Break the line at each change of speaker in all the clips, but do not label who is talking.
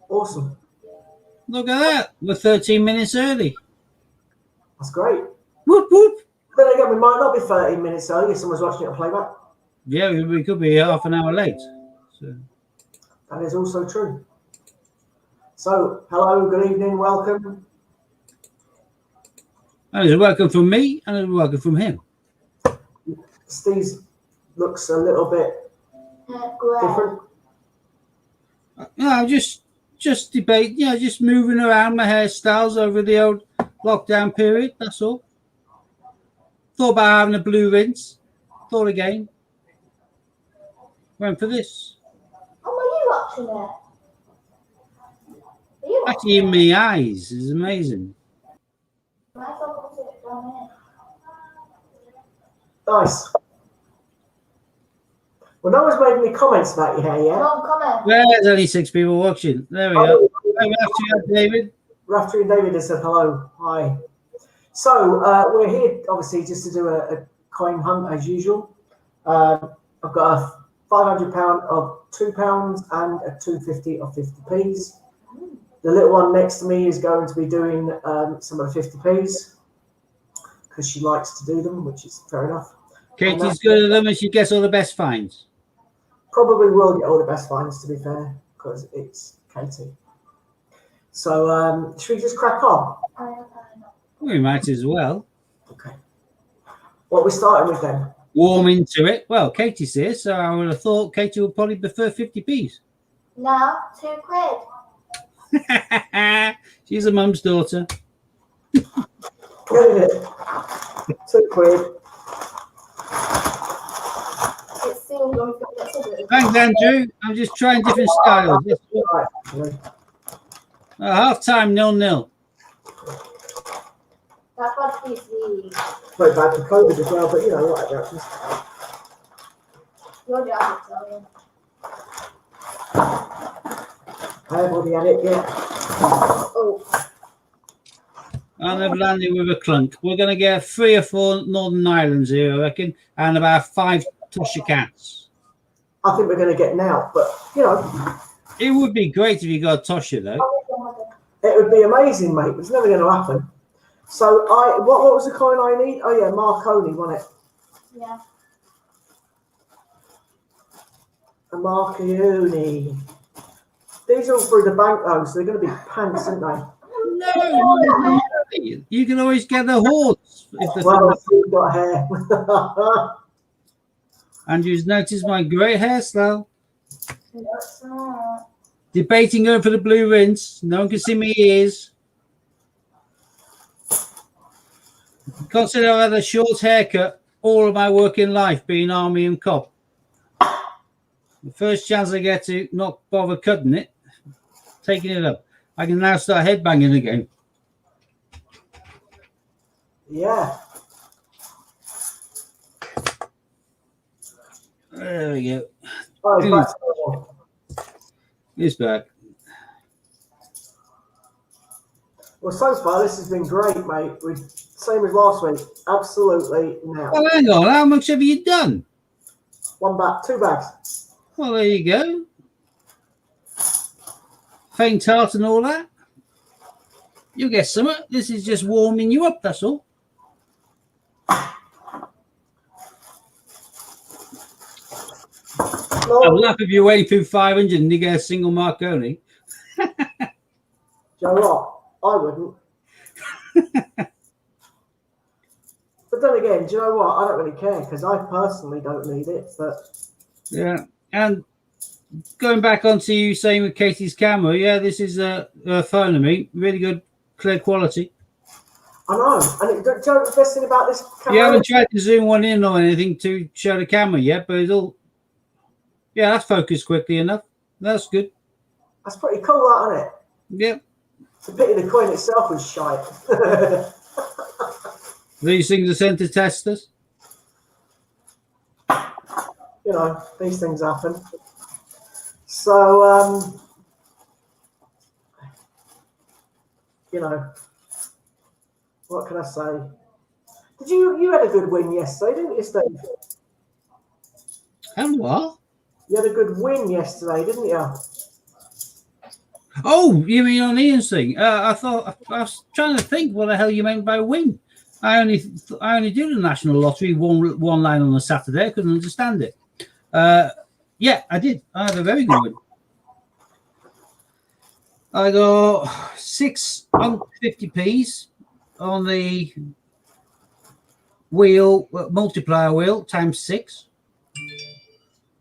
Awesome.
Look at that. We're 13 minutes early.
That's great.
Whoop, whoop.
Then again, we might not be 13 minutes early if someone's watching it on playback.
Yeah, we could be half an hour late. So.
That is also true. So, hello, good evening, welcome.
And there's a welcome from me and there's a welcome from him.
Steve looks a little bit different.
No, just debate, just moving around my hairstyles over the old lockdown period, that's all. Thought about having a blue rinse. Thought again. Went for this.
Oh, are you watching it?
Actually, in my eyes is amazing.
Nice. Well, no one's made any comments about your hair yet.
No comment.
Well, there's only 6 people watching. There we go. Hey, David.
Raftery and David has said hello. Hi. So, we're here, obviously, just to do a coin hunt as usual. I've got a £500 of £2 and a £250 of 50p's. The little one next to me is going to be doing some of the 50p's because she likes to do them, which is fair enough.
Katie's good at them and she gets all the best finds.
Probably will get all the best finds, to be fair, because it's Katie. So, should we just crack on?
We might as well.
Okay. What are we starting with then?
Warm into it. Well, Katie's here, so I would have thought Katie would probably prefer 50p's.
No, £2.
She's a mum's daughter.
Get it. £2.
It's still going to get.
Thanks, Andrew. I'm just trying different styles. Half time 0-0.
That's what we see.
Very bad for COVID as well, but you know what happens.
Your job, Italian.
I haven't already had it yet.
Oh.
And they've landed with a clunk. We're going to get 3 or 4 Northern Islands here, I reckon, and about 5 Tusher cats.
I think we're going to get now, but you know.
It would be great if you got a Tusher, though.
It would be amazing, mate. It's never going to happen. So, what was the coin I need? Oh, yeah, Marconi, wasn't it?
Yeah.
A Marconi. These are all through the bank, though, so they're going to be pants, aren't they?
No, you can always get the horse.
Well, you've got hair.
Andrew's noticed my grey hairstyle. Debating going for the blue rinse. No one can see my ears. Consider I've had a short haircut all of my working life, being army and cop. The first chance I get to not bother cutting it, taking it up, I can now start headbanging again.
Yeah.
There we go.
Oh,
it's back.
Well, so far this has been great, mate. Same as last week. Absolutely now.
Well, hang on. How much have you done?
1 bag, 2 bags.
Well, there you go. Faint heart and all that. You'll get some. This is just warming you up, that's all. I'll laugh if you're waiting through 500 and you get a single Marconi.
Do you know what? I wouldn't. But then again, do you know what? I don't really care because I personally don't need it. But
yeah, and going back onto you saying with Katie's camera, yeah, this is a Phonomy, really good, clear quality.
I know. And do you know the best thing about this camera?
You haven't tried to zoom one in or anything to show the camera yet, but it's all. Yeah, that's focused quickly enough. That's good.
That's pretty cool, that, isn't it?
Yep.
It's a pity the coin itself was shite.
These things are sent to testers.
You know, these things happen. So, you know, what can I say? Did you had a good win yesterday, didn't you, Steve?
And what?
You had a good win yesterday, didn't you?
Oh, you mean on Ian's thing? I was trying to think what the hell you meant by win. I only do the national lottery one line on a Saturday. I couldn't understand it. Yeah, I did. I had a very good win. I got 650p's on the wheel, multiplier wheel times 6.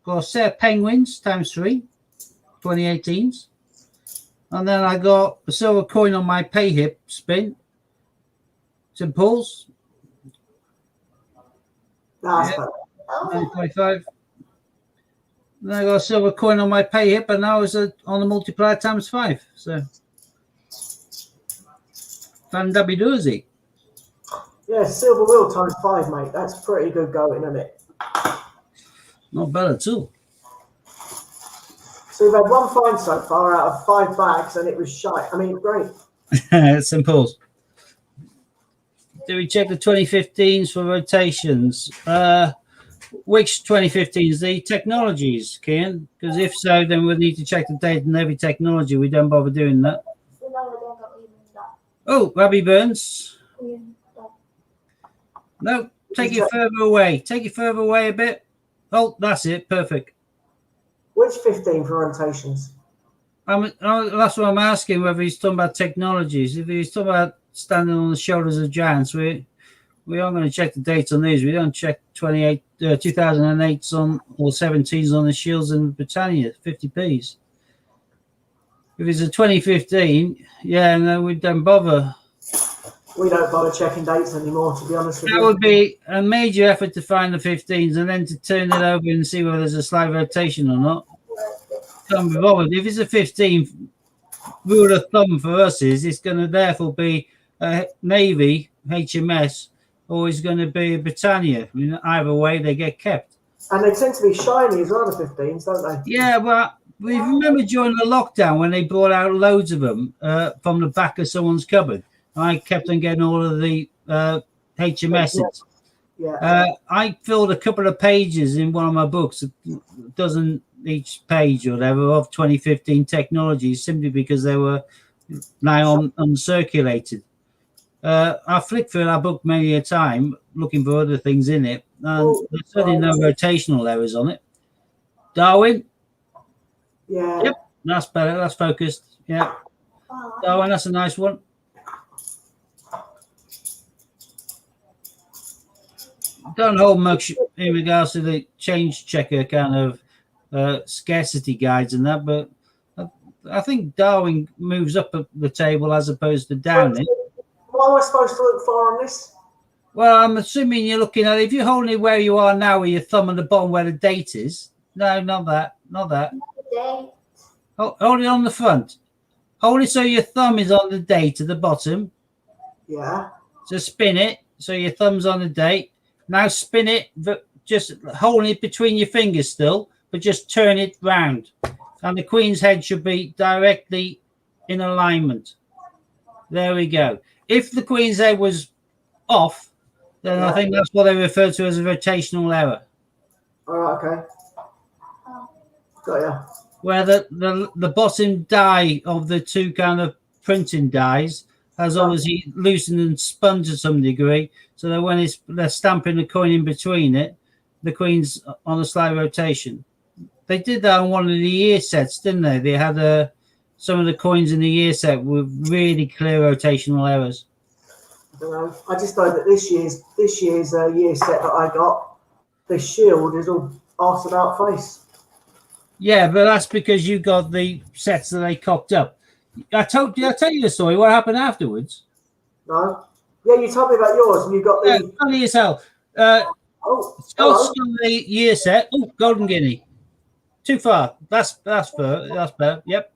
Got a set of penguins times 3, 2018s. And then I got a silver coin on my pay hip spin. St. Paul's.
That's
Yeah.
better.
925. Then I got a silver coin on my pay hip, and now it's on the multiplier times 5. So, Van Dabby Doozy.
Yeah, silver wheel times 5, mate. That's pretty good going, isn't it?
Not bad at all.
So we've had one find so far out of 5 bags, and it was shite. I mean, great.
St. Paul's. Do we check the 2015s for rotations? Which 2015s? The technologies, Kian? Because if so, then we'll need to check the date on every technology. We don't bother doing that.
So now we don't got even that.
Oh, Robbie Burns.
Even that.
No, take it further away. Take it further away a bit. Oh, that's it. Perfect.
Which 15 for rotations?
That's what I'm asking, whether he's talking about technologies. If he's talking about standing on the shoulders of giants, we are going to check the dates on these. We don't check 2008s on or 17s on the Shields and Britannia, 50p's. If it's a 2015, yeah, no, we don't bother.
We don't bother checking dates anymore, to be honest with
That
you.
would be a major effort to find the 15s and then to turn it over and see whether there's a slight rotation or not. Can't be bothered. If it's a 15, rule of thumb for us is it's going to therefore be a Navy, HMS, or it's going to be a Britannia. I mean, either way, they get kept.
And they tend to be shiny as well, the 15s, don't they?
Yeah, well, we remember during the lockdown when they brought out loads of them from the back of someone's cupboard. I kept on getting all of the HMSs.
Yeah.
I filled a couple of pages in one of my books, a dozen each page or whatever, of 2015 technologies, simply because they were now uncirculated. I flicked through that book many a time, looking for other things in it, and there's certainly no rotational errors on it. Darwin?
Yeah.
Yep, that's better. That's focused. Yeah.
Oh,
Darwin, that's a nice one. Don't hold much in regards to the change checker kind of scarcity guides and that, but I think Darwin moves up the table as opposed to down it.
What am I supposed to look for on this?
Well, I'm assuming you're looking at, if you're holding it where you are now with your thumb on the bottom where the date is. No, not that.
day.
Hold it on the front. Hold it so your thumb is on the date at the bottom.
Yeah.
So spin it so your thumb's on the date. Now spin it, just holding it between your fingers still, but just turn it round. And the Queen's head should be directly in alignment. There we go. If the Queen's head was off, then I think that's what they refer to as a rotational error.
All right, okay. Got ya.
Where the bottom die of the two kind of printing dies has obviously loosened and spun to some degree, so that when they're stamping the coin in between it, the Queen's on a slight rotation. They did that on one of the year sets, didn't they? They had some of the coins in the year set with really clear rotational errors.
I don't know. I just know that this year's year set that I got, the shield is all arse about face.
Yeah, but that's because you got the sets that they cocked up. I tell you the story. What happened afterwards?
No. Yeah, you told me about yours, and you got the.
Yeah, funny as hell. Scott's got the year set. Oh, Golden Guinea. Too far. That's fair. That's better. Yep.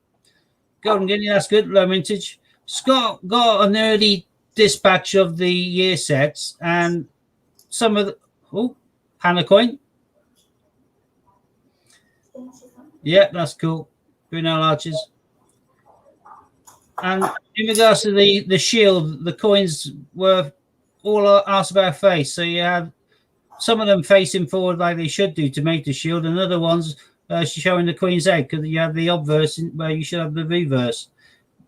Golden Guinea. That's good. Low mintage. Scott got an early dispatch of the year sets and some of the Hannah coin. Yeah, that's cool. Brunel arches. And in regards to the shield, the coins were all arse about face. So you had some of them facing forward like they should do to make the shield, and other ones showing the Queen's Egg, because you had the obverse where you should have the reverse.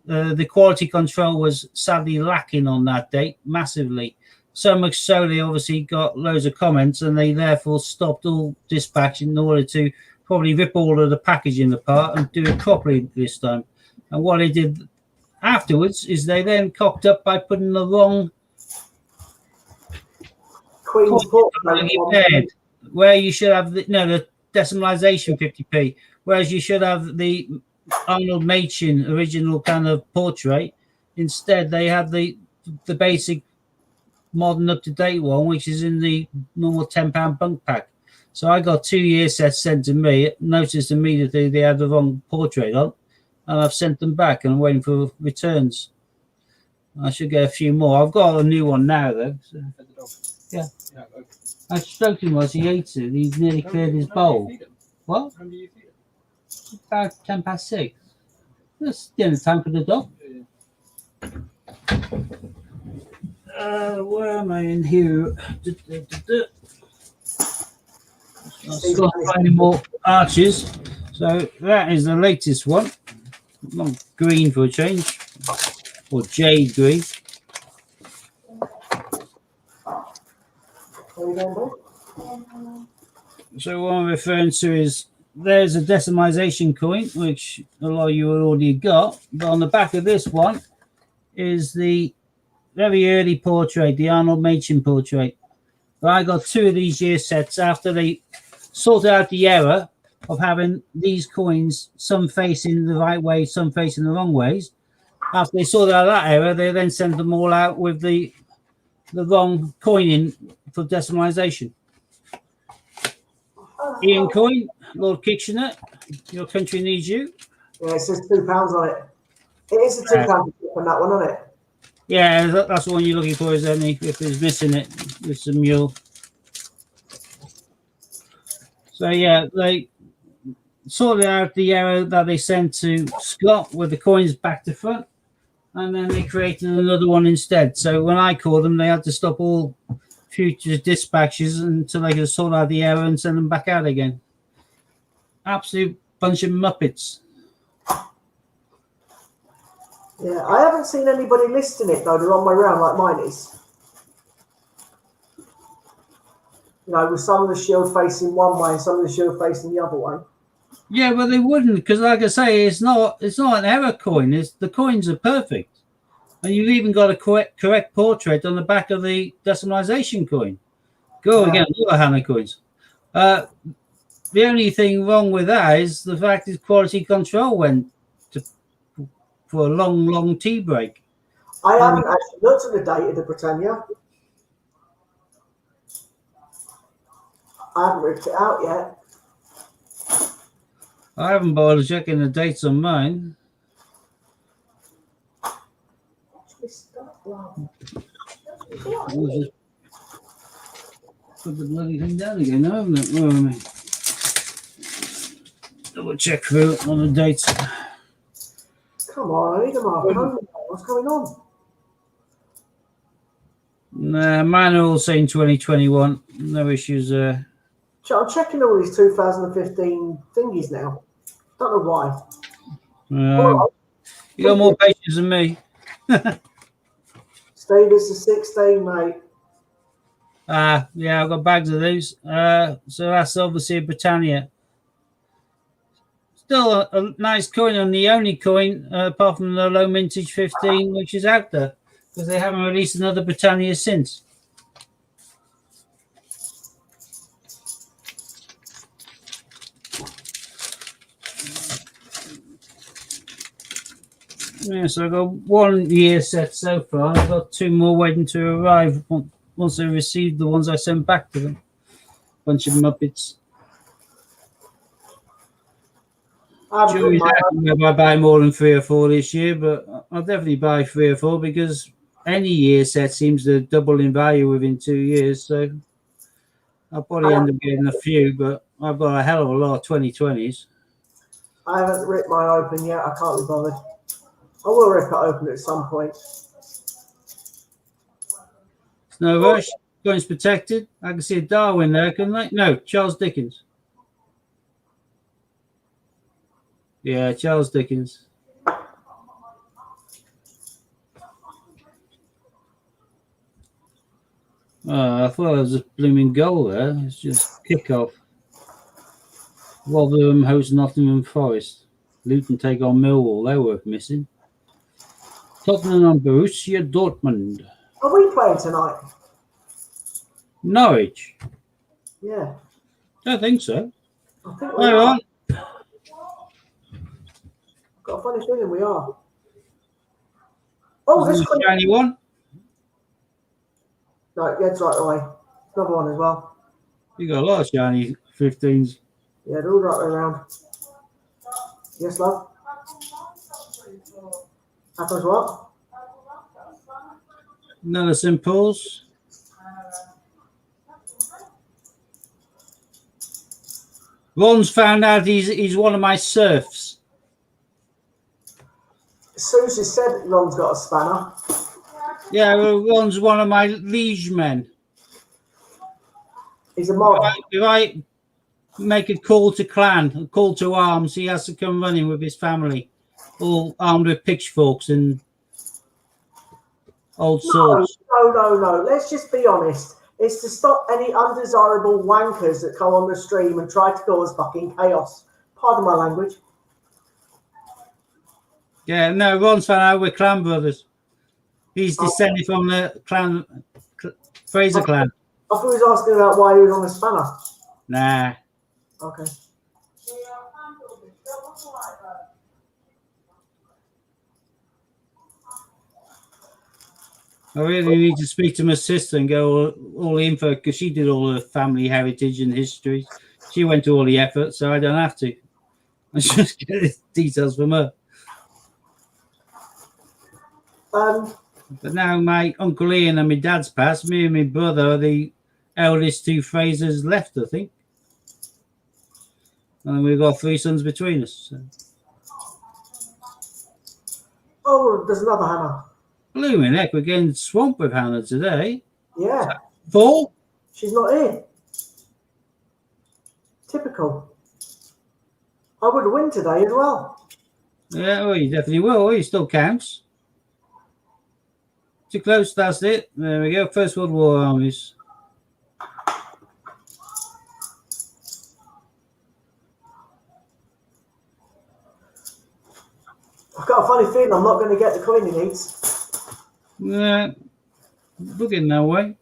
The quality control was sadly lacking on that date massively. So much so they obviously got loads of comments, and they therefore stopped all dispatch in order to probably rip all of the packaging apart and do it properly this time. And what they did afterwards is they then cocked up by putting the wrong
Queen's
paired, where you should have the decimalization 50p, whereas you should have the Arnold Machin original kind of portrait. Instead, they had the basic modern up-to-date one, which is in the normal £10 bunk pack. So I got 2 year sets sent to me, noticed immediately they had the wrong portrait on, and I've sent them back and I'm waiting for returns. I should get a few more. I've got a new one now, though. So. Yeah. I stroked him as he ate it. He's nearly cleared his bowl. What? About 6:10. That's dinner time for the dog. Where am I in here? Still finding more arches. So that is the latest one. Not green for a change, or jade green. So what I'm referring to is there's a decimalization coin, which a lot of you already got, but on the back of this one is the very early portrait, the Arnold Machin portrait. But I got 2 of these year sets after they sorted out the error of having these coins, some facing the right way, some facing the wrong ways. After they sorted out that error, they then sent them all out with the wrong coining for decimalization. Ian Coin, Lord Kitchener, your country needs you.
Yeah, it says £2 on it. It is a £2 on that one, isn't it?
Yeah, that's the one you're looking for, is any if it's missing it, it's a mule. So yeah, they sorted out the error that they sent to Scott with the coins back to front, and then they created another one instead. So when I called them, they had to stop all future dispatches until they could sort out the error and send them back out again. Absolute bunch of muppets.
Yeah, I haven't seen anybody listing it though the wrong way around like mine is. You know, with some of the shield facing one way and some of the shield facing the other way.
Yeah, well they wouldn't, because like I say, it's not an error coin. It's the coins are perfect, and you've even got a correct portrait on the back of the decimalization coin. Go again, other Hannah coins. The only thing wrong with that is the fact is quality control went for a long tea break.
I haven't actually looked at the date of the Britannia. I haven't ripped it out yet.
I haven't bothered checking the dates on mine. We'll just put the bloody thing down again, haven't it? Where am I? Double check through on the dates.
Come on, I need a marker. What's going on?
Nah, mine are all saying 2021. No issues there.
I'm checking all these 2015 thingies now. Don't know why.
You got more patience than me.
Steve, it's the 16, mate.
Yeah, I've got bags of these. So that's obviously a Britannia. Still a nice coin, and the only coin apart from the low mintage 15 which is out there, because they haven't released another Britannia since. Yeah, so I've got 1 year set so far. I've got 2 more waiting to arrive once they receive the ones I sent back to them. Bunch of muppets. Jury's out whether I buy more than 3 or 4 this year, but I'll definitely buy 3 or 4 because any year set seems to double in value within 2 years. So I'll probably end up getting a few, but I've got a hell of a lot of 2020s.
I haven't ripped mine open yet. I can't be bothered. I will rip it open at some point.
It's no rush. Coin's protected. I can see a Darwin there, couldn't I? No, Charles Dickens. Yeah, Charles Dickens. I thought it was a blooming goal there. It's just kick off. Rotherham host Nottingham Forest. Luton take on Millwall. They were missing. Tottenham and Borussia Dortmund.
Are we playing tonight?
Norwich.
Yeah.
Don't think so.
I think we
Hang
are.
on.
Got a funny feeling we are. Oh, this
Is
one.
it shiny one?
No, Ed's right away. Another one as well.
You got a lot of shiny 15s.
Yeah, they're all right way around. Yes, love. Happens what?
Another St. Paul's. Ron's found out he's one of my serfs.
Susie said Ron's got a spanner.
Yeah, well, Ron's one of my liege men.
He's a mob.
If I make a call to clan, a call to arms, he has to come running with his family, all armed with pitchforks and old swords.
No. Let's just be honest. It's to stop any undesirable wankers that come on the stream and try to cause fucking chaos. Pardon my language.
Yeah, no, Ron's found out we're clan brothers. He's descended from the clan, Fraser clan.
I thought he was asking about why he was on the spanner.
Nah.
Okay.
I really need to speak to my sister and get all the info because she did all the family heritage and history. She went to all the effort, so I don't have to. I just get the details from her. But now my Uncle Ian and my dad's passed. Me and my brother are the eldest two Frasers left, I think. And we've got 3 sons between us. So.
Oh, there's another hammer.
Blooming heck, we're getting swamped with Hannah today.
Yeah.
4?
She's not here. Typical. I would win today as well.
Yeah, well, you definitely will. He still counts. Too close, that's it. There we go. First World War armies.
I've got a funny feeling I'm not going to get the coin he needs.
Yeah, looking that way.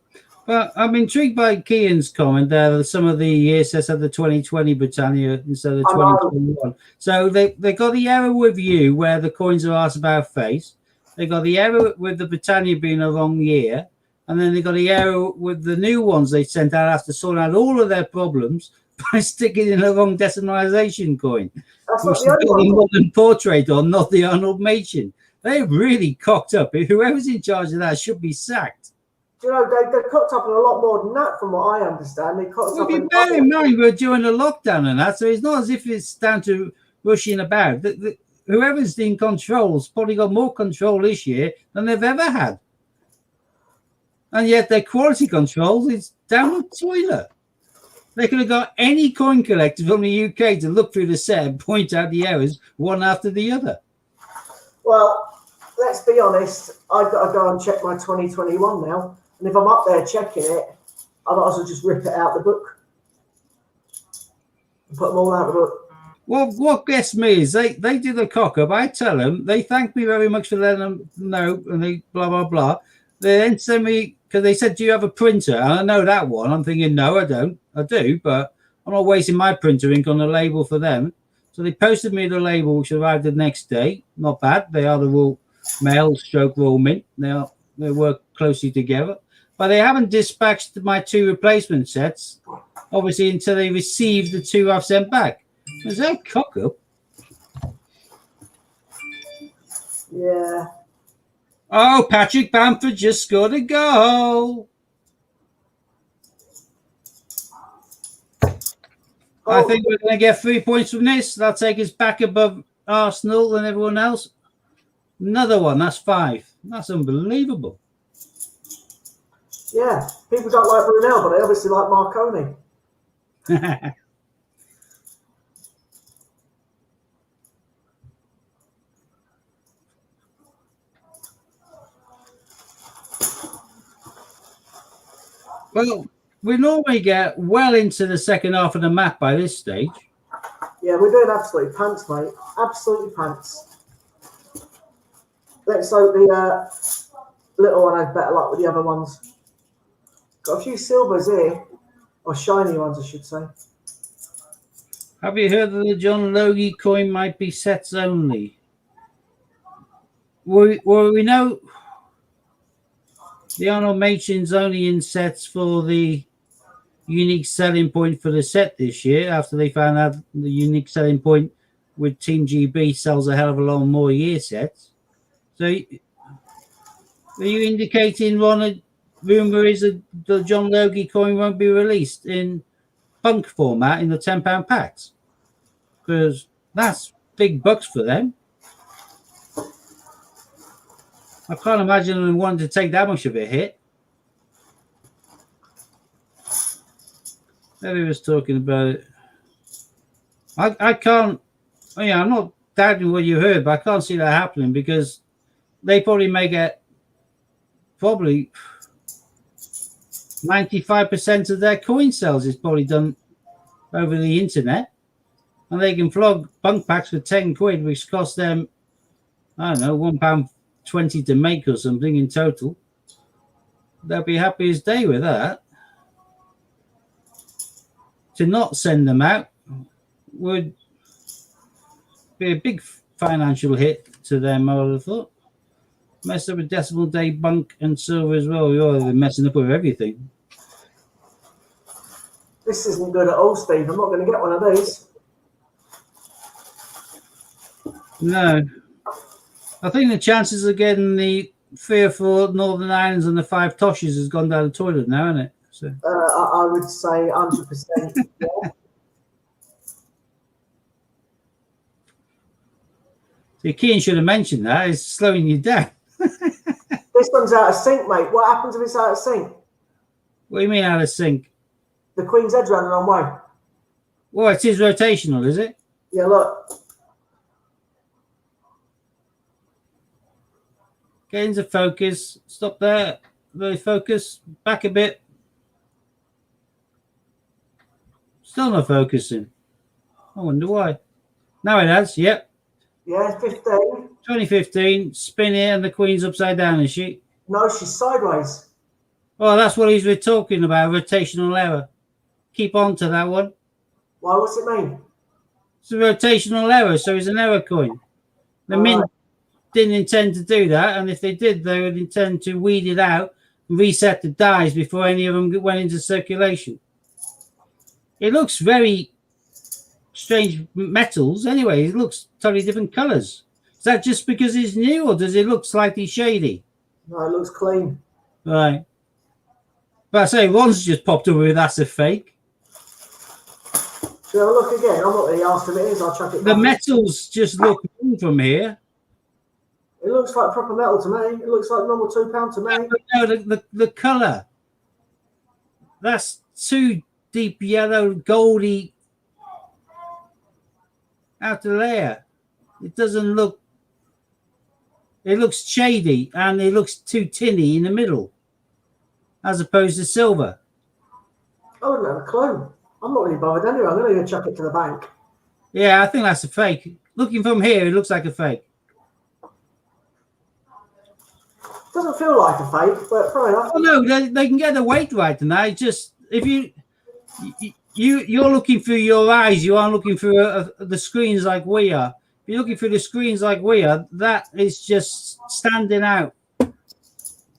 But I'm intrigued by Kean's comment there that some of the ESS had the 2020 Britannia instead of 2021. So they got the error with you where the coins are asked about face. They got the error with the Britannia being a wrong year. And then they got the error with the new ones they sent out after sorting out all of their problems by sticking in a wrong decimalization coin.
That's
Which
not
is
the only
the
one.
modern portrait on, not the Arnold Machin. They've really cocked up. Whoever's in charge of that should be sacked.
Do you know, they're cooked up in a lot more than that, from what I understand. They cooked
Well,
up
if you
in
bear in mind we're during a lockdown and that, so it's not as if it's down to rushing about. Whoever's in control's probably got more control this year than they've ever had. And yet their quality control is down the toilet. They could have got any coin collector from the UK to look through the set and point out the errors one after the other.
Well, let's be honest. I've got to go and check my 2021 now. And if I'm up there checking it, I might as well just rip it out the book and put them all out of the book.
Well, what gets me is they do the cock up. I tell them, they thank me very much for letting them know, and they blah, blah, blah. They then send me, because they said, do you have a printer? And I know that one. I'm thinking, no, I don't. I do, but I'm not wasting my printer ink on the label for them. So they posted me the label, which arrived the next day. Not bad. They are the Royal Mail stroke Royal Mint. They work closely together. But they haven't dispatched my 2 replacement sets, obviously, until they receive the 2 I've sent back. Is that cock up?
Yeah.
Oh, Patrick Bamford just scored a goal. I think we're going to get 3 points from this. That'll take us back above Arsenal and everyone else. Another one. That's 5. That's unbelievable.
Yeah. People don't like Brunel, but they obviously like Marconi.
Well, we normally get well into the second half of the map by this stage.
Yeah, we're doing absolutely pants, mate. Absolutely pants. Let's hope the little one has better luck with the other ones. Got a few silvers here, or shiny ones, I should say.
Have you heard that the John Logie coin might be sets only? Well, we know the Arnold Machin's only in sets for the unique selling point for the set this year, after they found out the unique selling point with Team GB sells a hell of a lot more year sets. So, are you indicating, Ron, that rumor is that the John Logie coin won't be released in punk format in the £10 packs? Because that's big bucks for them. I can't imagine them wanting to take that much of a hit. Maybe was talking about it. I can't. I'm not doubting what you heard, but I can't see that happening because they probably make it. Probably 95% of their coin sales is probably done over the internet, and they can flog bunk packs for 10 quid, which cost them, I don't know, £1.20 to make or something in total. They'll be happy as day with that. To not send them out would be a big financial hit to them, I would have thought. Messed up with Decimal Day, bunk, and silver as well. They're messing up with everything.
This isn't good at all, Steve. I'm not going to get one of these.
No. I think the chances of getting the 3 or 4 Northern Islands and the 5 Toshes has gone down the toilet now, isn't it? So.
I would say 100%. Yeah.
So Keane should have mentioned that. It's slowing you down.
This one's out of sync, mate. What happens if it's out of sync?
What do you mean out of sync?
The Queen's Edge ran the wrong way.
Well, it is rotational, is it?
Yeah, look.
Get into focus. Stop there. Really focus. Back a bit. Still not focusing. I wonder why. Now it has. Yep.
Yeah, 15.
2015. Spin it and the Queen's upside down, is she?
No, she's sideways.
Well, that's what he's talking about. Rotational error. Keep on to that one.
Why? What's it mean?
It's a rotational error, so it's an error coin. The Mint didn't intend to do that, and if they did, they would intend to weed it out and reset the dies before any of them went into circulation. It looks very strange metals anyway. It looks totally different colors. Is that just because it's new, or does it look slightly shady?
No, it looks clean.
Right. But I say, Ron's just popped up with that's a fake.
Should I have a look again? I'm not really asked if it is. I'll chuck it
The
down.
metals just look new from here.
It looks like proper metal to me. It looks like normal £2 to me.
No, the color. That's too deep yellow, goldy outer layer. It doesn't look. It looks shady and it looks too tinny in the middle, as opposed to silver.
I wouldn't have a clue. I'm not really bothered anyway. I'm going to go chuck it to the bank.
Yeah, I think that's a fake. Looking from here, it looks like a fake.
Doesn't feel like a fake, but fair enough.
Oh no, they can get the weight right, and I just if you're looking through your eyes, you aren't looking through the screens like we are. If you're looking through the screens like we are, that is just standing out,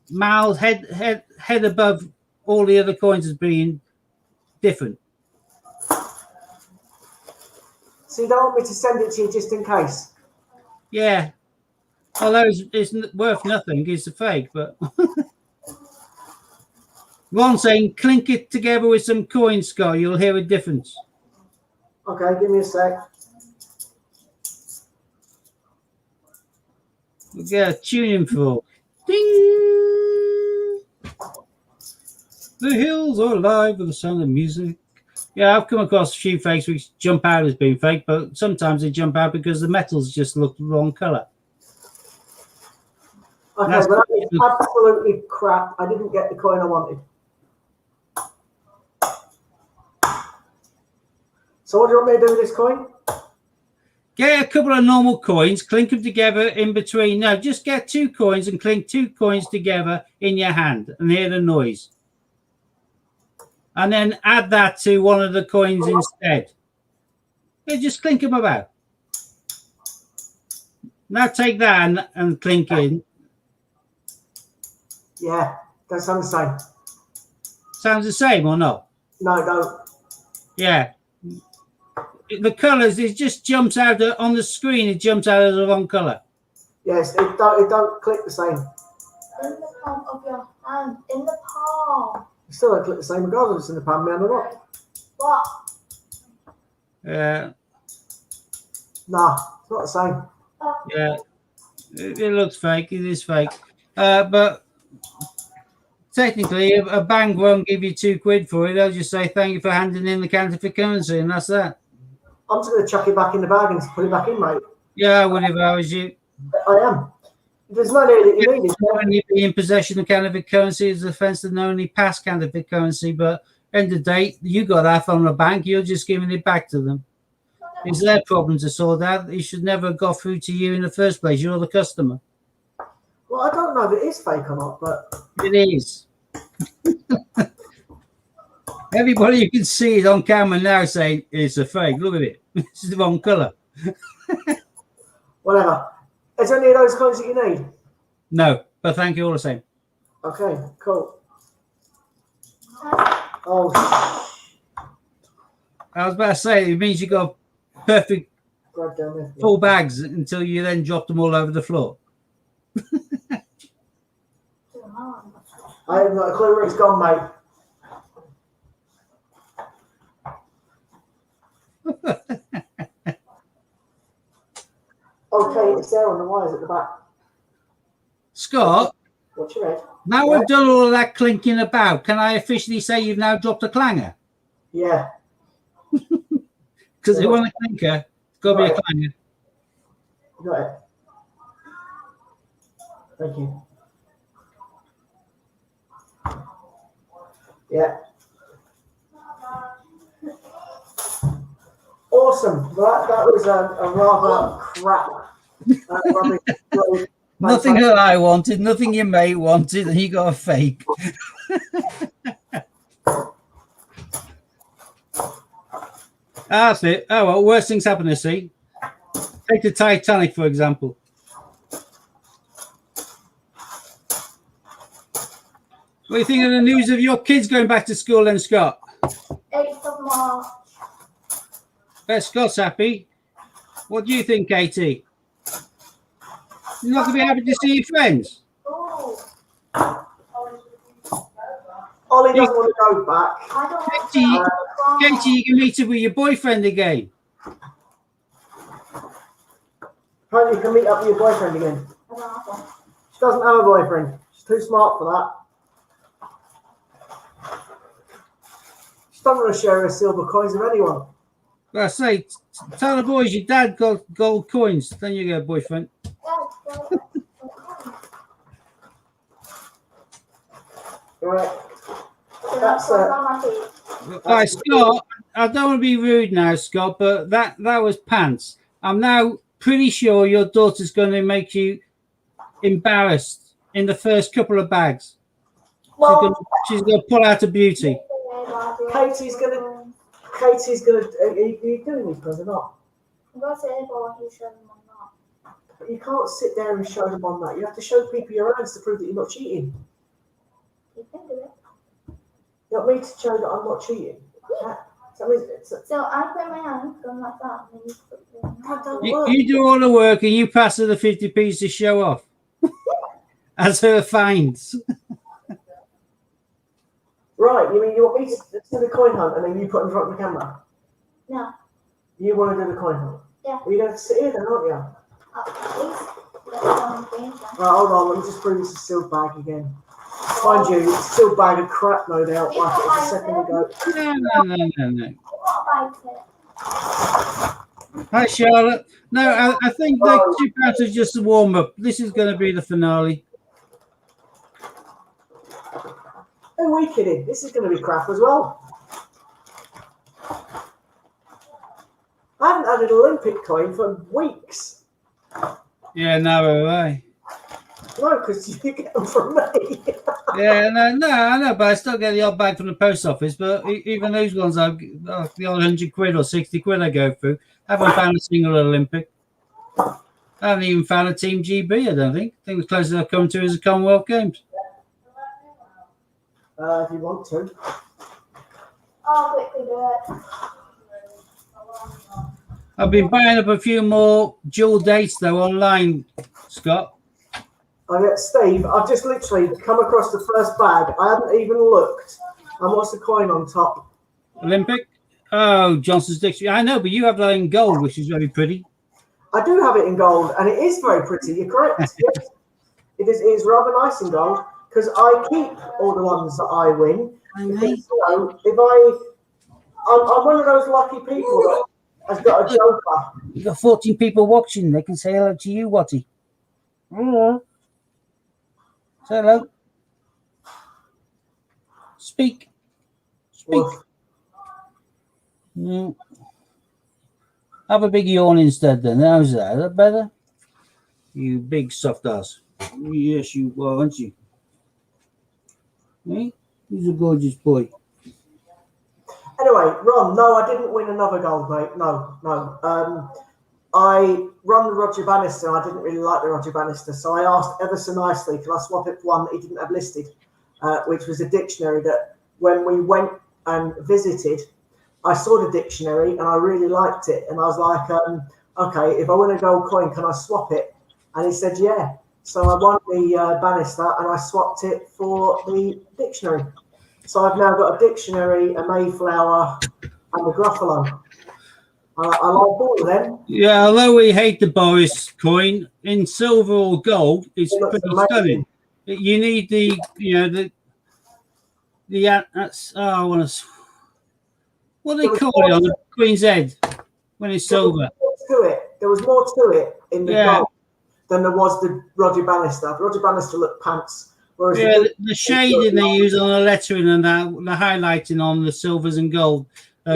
miles head above all the other coins as being different.
So you don't want me to send it to you just in case?
Yeah. Although it's worth nothing, it's a fake, but Ron saying clink it together with some coin, Scott, you'll hear a difference.
Okay, give me a sec.
We'll get a tuning fork. Ding! The hills are alive with the sound of music. Yeah, I've come across a few fakes which jump out as being fake, but sometimes they jump out because the metals just look the wrong colour.
Okay, but that is absolutely crap. I didn't get the coin I wanted. So what do you want me to do with this coin?
Get a couple of normal coins, clink them together in between. No, just get 2 coins and clink 2 coins together in your hand and hear the noise. And then add that to one of the coins instead. Yeah, just clink them about. Now take that and clink in.
Yeah, that sounds the same.
Sounds the same or not?
No, don't.
Yeah. The colours, it just jumps out on the screen. It jumps out as the wrong colour.
Yes, it don't click the same.
In the palm of your hand. In the palm.
It still don't click the same regardless if it's in the palm man or not.
What?
Nah, it's not the same.
Yeah. It looks fake. It is fake. But technically, a bank won't give you £2 for it. They'll just say thank you for handing in the counterfeit currency, and that's that.
I'm just going to chuck it back in the bag and put it back in, mate.
Yeah, I would if I was you.
I am. There's no need that you need it.
When you be in possession of counterfeit currency, it's offence to knowingly pass counterfeit currency. But end of the day, you got that from the bank. You're just giving it back to them. It's their problem to sort out. It should never have got through to you in the first place. You're the customer.
Well, I don't know if it is fake or not, but
It is. Everybody you can see it on camera now saying it's a fake. Look at it. It's the wrong colour.
whatever. Is there any of those coins that you need?
No, but thank you all the same.
Okay, cool. Oh,
I was about to say, it means you got perfect
grab down there.
full bags until you then drop them all over the floor.
I haven't got a clue where it's gone, mate. Okay, it's there on the wires at the back.
Scott,
What's your head?
now
Yeah.
we've done all of that clinking about, can I officially say you've now dropped a clanger?
Yeah.
Because if you want a clinker, it's got to be a clanger.
Got it. Thank you. Yeah. Awesome. That was a rather crap. Rubbish.
Nothing that I wanted, nothing your mate wanted, and you got a fake. That's it. Oh, well, worst things happen to see. Take the Titanic, for example. What do you think of the news of your kids going back to school then, Scott?
8th of March.
Bet Scott's happy. What do you think, Katie? You're not going to be happy to see your friends?
Oh,
Ollie doesn't want to go back.
I don't want
Katie,
to.
Katie, you can meet up with your boyfriend again.
Apparently, you can meet up with your boyfriend again.
I don't have one.
She doesn't have a boyfriend. She's too smart for that. She doesn't want to share her silver coins with anyone.
Well, I say, tell the boys your dad got gold coins. Then you get a boyfriend.
Right. That's
Right, Scott, I don't want to be rude now, Scott, but that was pants. I'm now pretty sure your daughter's going to make you embarrassed in the first couple of bags. She's going to pull out a beauty.
Katie's gonna. Are you doing these guys or not?
I'm going to say it, but I want you to show them I'm not.
But you can't sit there and show them on that. You have to show people your hands to prove that you're not cheating.
You can do it.
You want me to show that I'm not cheating? Yeah.
So I put my hand going like that, and then you put your hand.
That don't work.
You do all the work and you pass her the 50p to show off. As her finds.
Right, you mean you want me to do the coin hunt and then you put in front of the camera?
No.
You want to do the coin hunt?
Yeah.
Well, you're going to sit here then, aren't you?
At least that's what I'm thinking.
Right, hold on, let me just prove this is a sealed bag again. Mind you, it's a sealed bag of crap, no doubt, like it was a second ago.
No.
What about it?
Hi, Charlotte. No, I think the £2 is just a warm-up. This is going to be the finale.
Who are we kidding? This is going to be crap as well. I haven't had an Olympic coin for weeks.
Yeah, no way.
No, because you get them from me.
Yeah, no, I know, but I still get the odd bag from the post office. But even those ones, the odd 100 quid or 60 quid I go through, I haven't found a single Olympic. I haven't even found a Team GB, I don't think. I think the closest I've come to is the Commonwealth Games.
If you want to.
I'll quickly do it.
I've been buying up a few more dual dates, though, online, Scott.
Steve, I've just literally come across the first bag. I haven't even looked. And what's the coin on top?
Olympic? Oh, Johnson's Dictionary. I know, but you have that in gold, which is very pretty.
I do have it in gold, and it is very pretty. You're correct. Yes. It is rather nice in gold, because I keep all the ones that I win. Because, you know, I'm one of those lucky people that has got a joker.
You've got 14 people watching. They can say hello to you, Watty. Hello. Say hello. Speak.
Well,
Mm. Have a big yawn instead then. How's that? Is that better? You big soft ass. Yes, you are, aren't you? Hey? He's a gorgeous boy.
anyway, Ron, no, I didn't win another gold, mate. No. I run the Roger Bannister, and I didn't really like the Roger Bannister, so I asked ever so nicely, can I swap it for one that he didn't have listed, which was a dictionary that when we went and visited, I saw the dictionary and I really liked it. And I was like, okay, if I win a gold coin, can I swap it? And he said, yeah. So I won the Bannister and I swapped it for the dictionary. So I've now got a dictionary, a Mayflower, and a Gruffalo. I like all of them.
Yeah, although we hate the Boris coin, in silver or gold, it's
It looks
pretty
amazing.
stunning. You need I want to. What do they call it on the Queen's head when it's silver?
There was more to it in the
Yeah.
gold than there was the Roger Bannister. The Roger Bannister looked pants. Whereas
Yeah, the shading they use on the lettering and the highlighting on the silvers and gold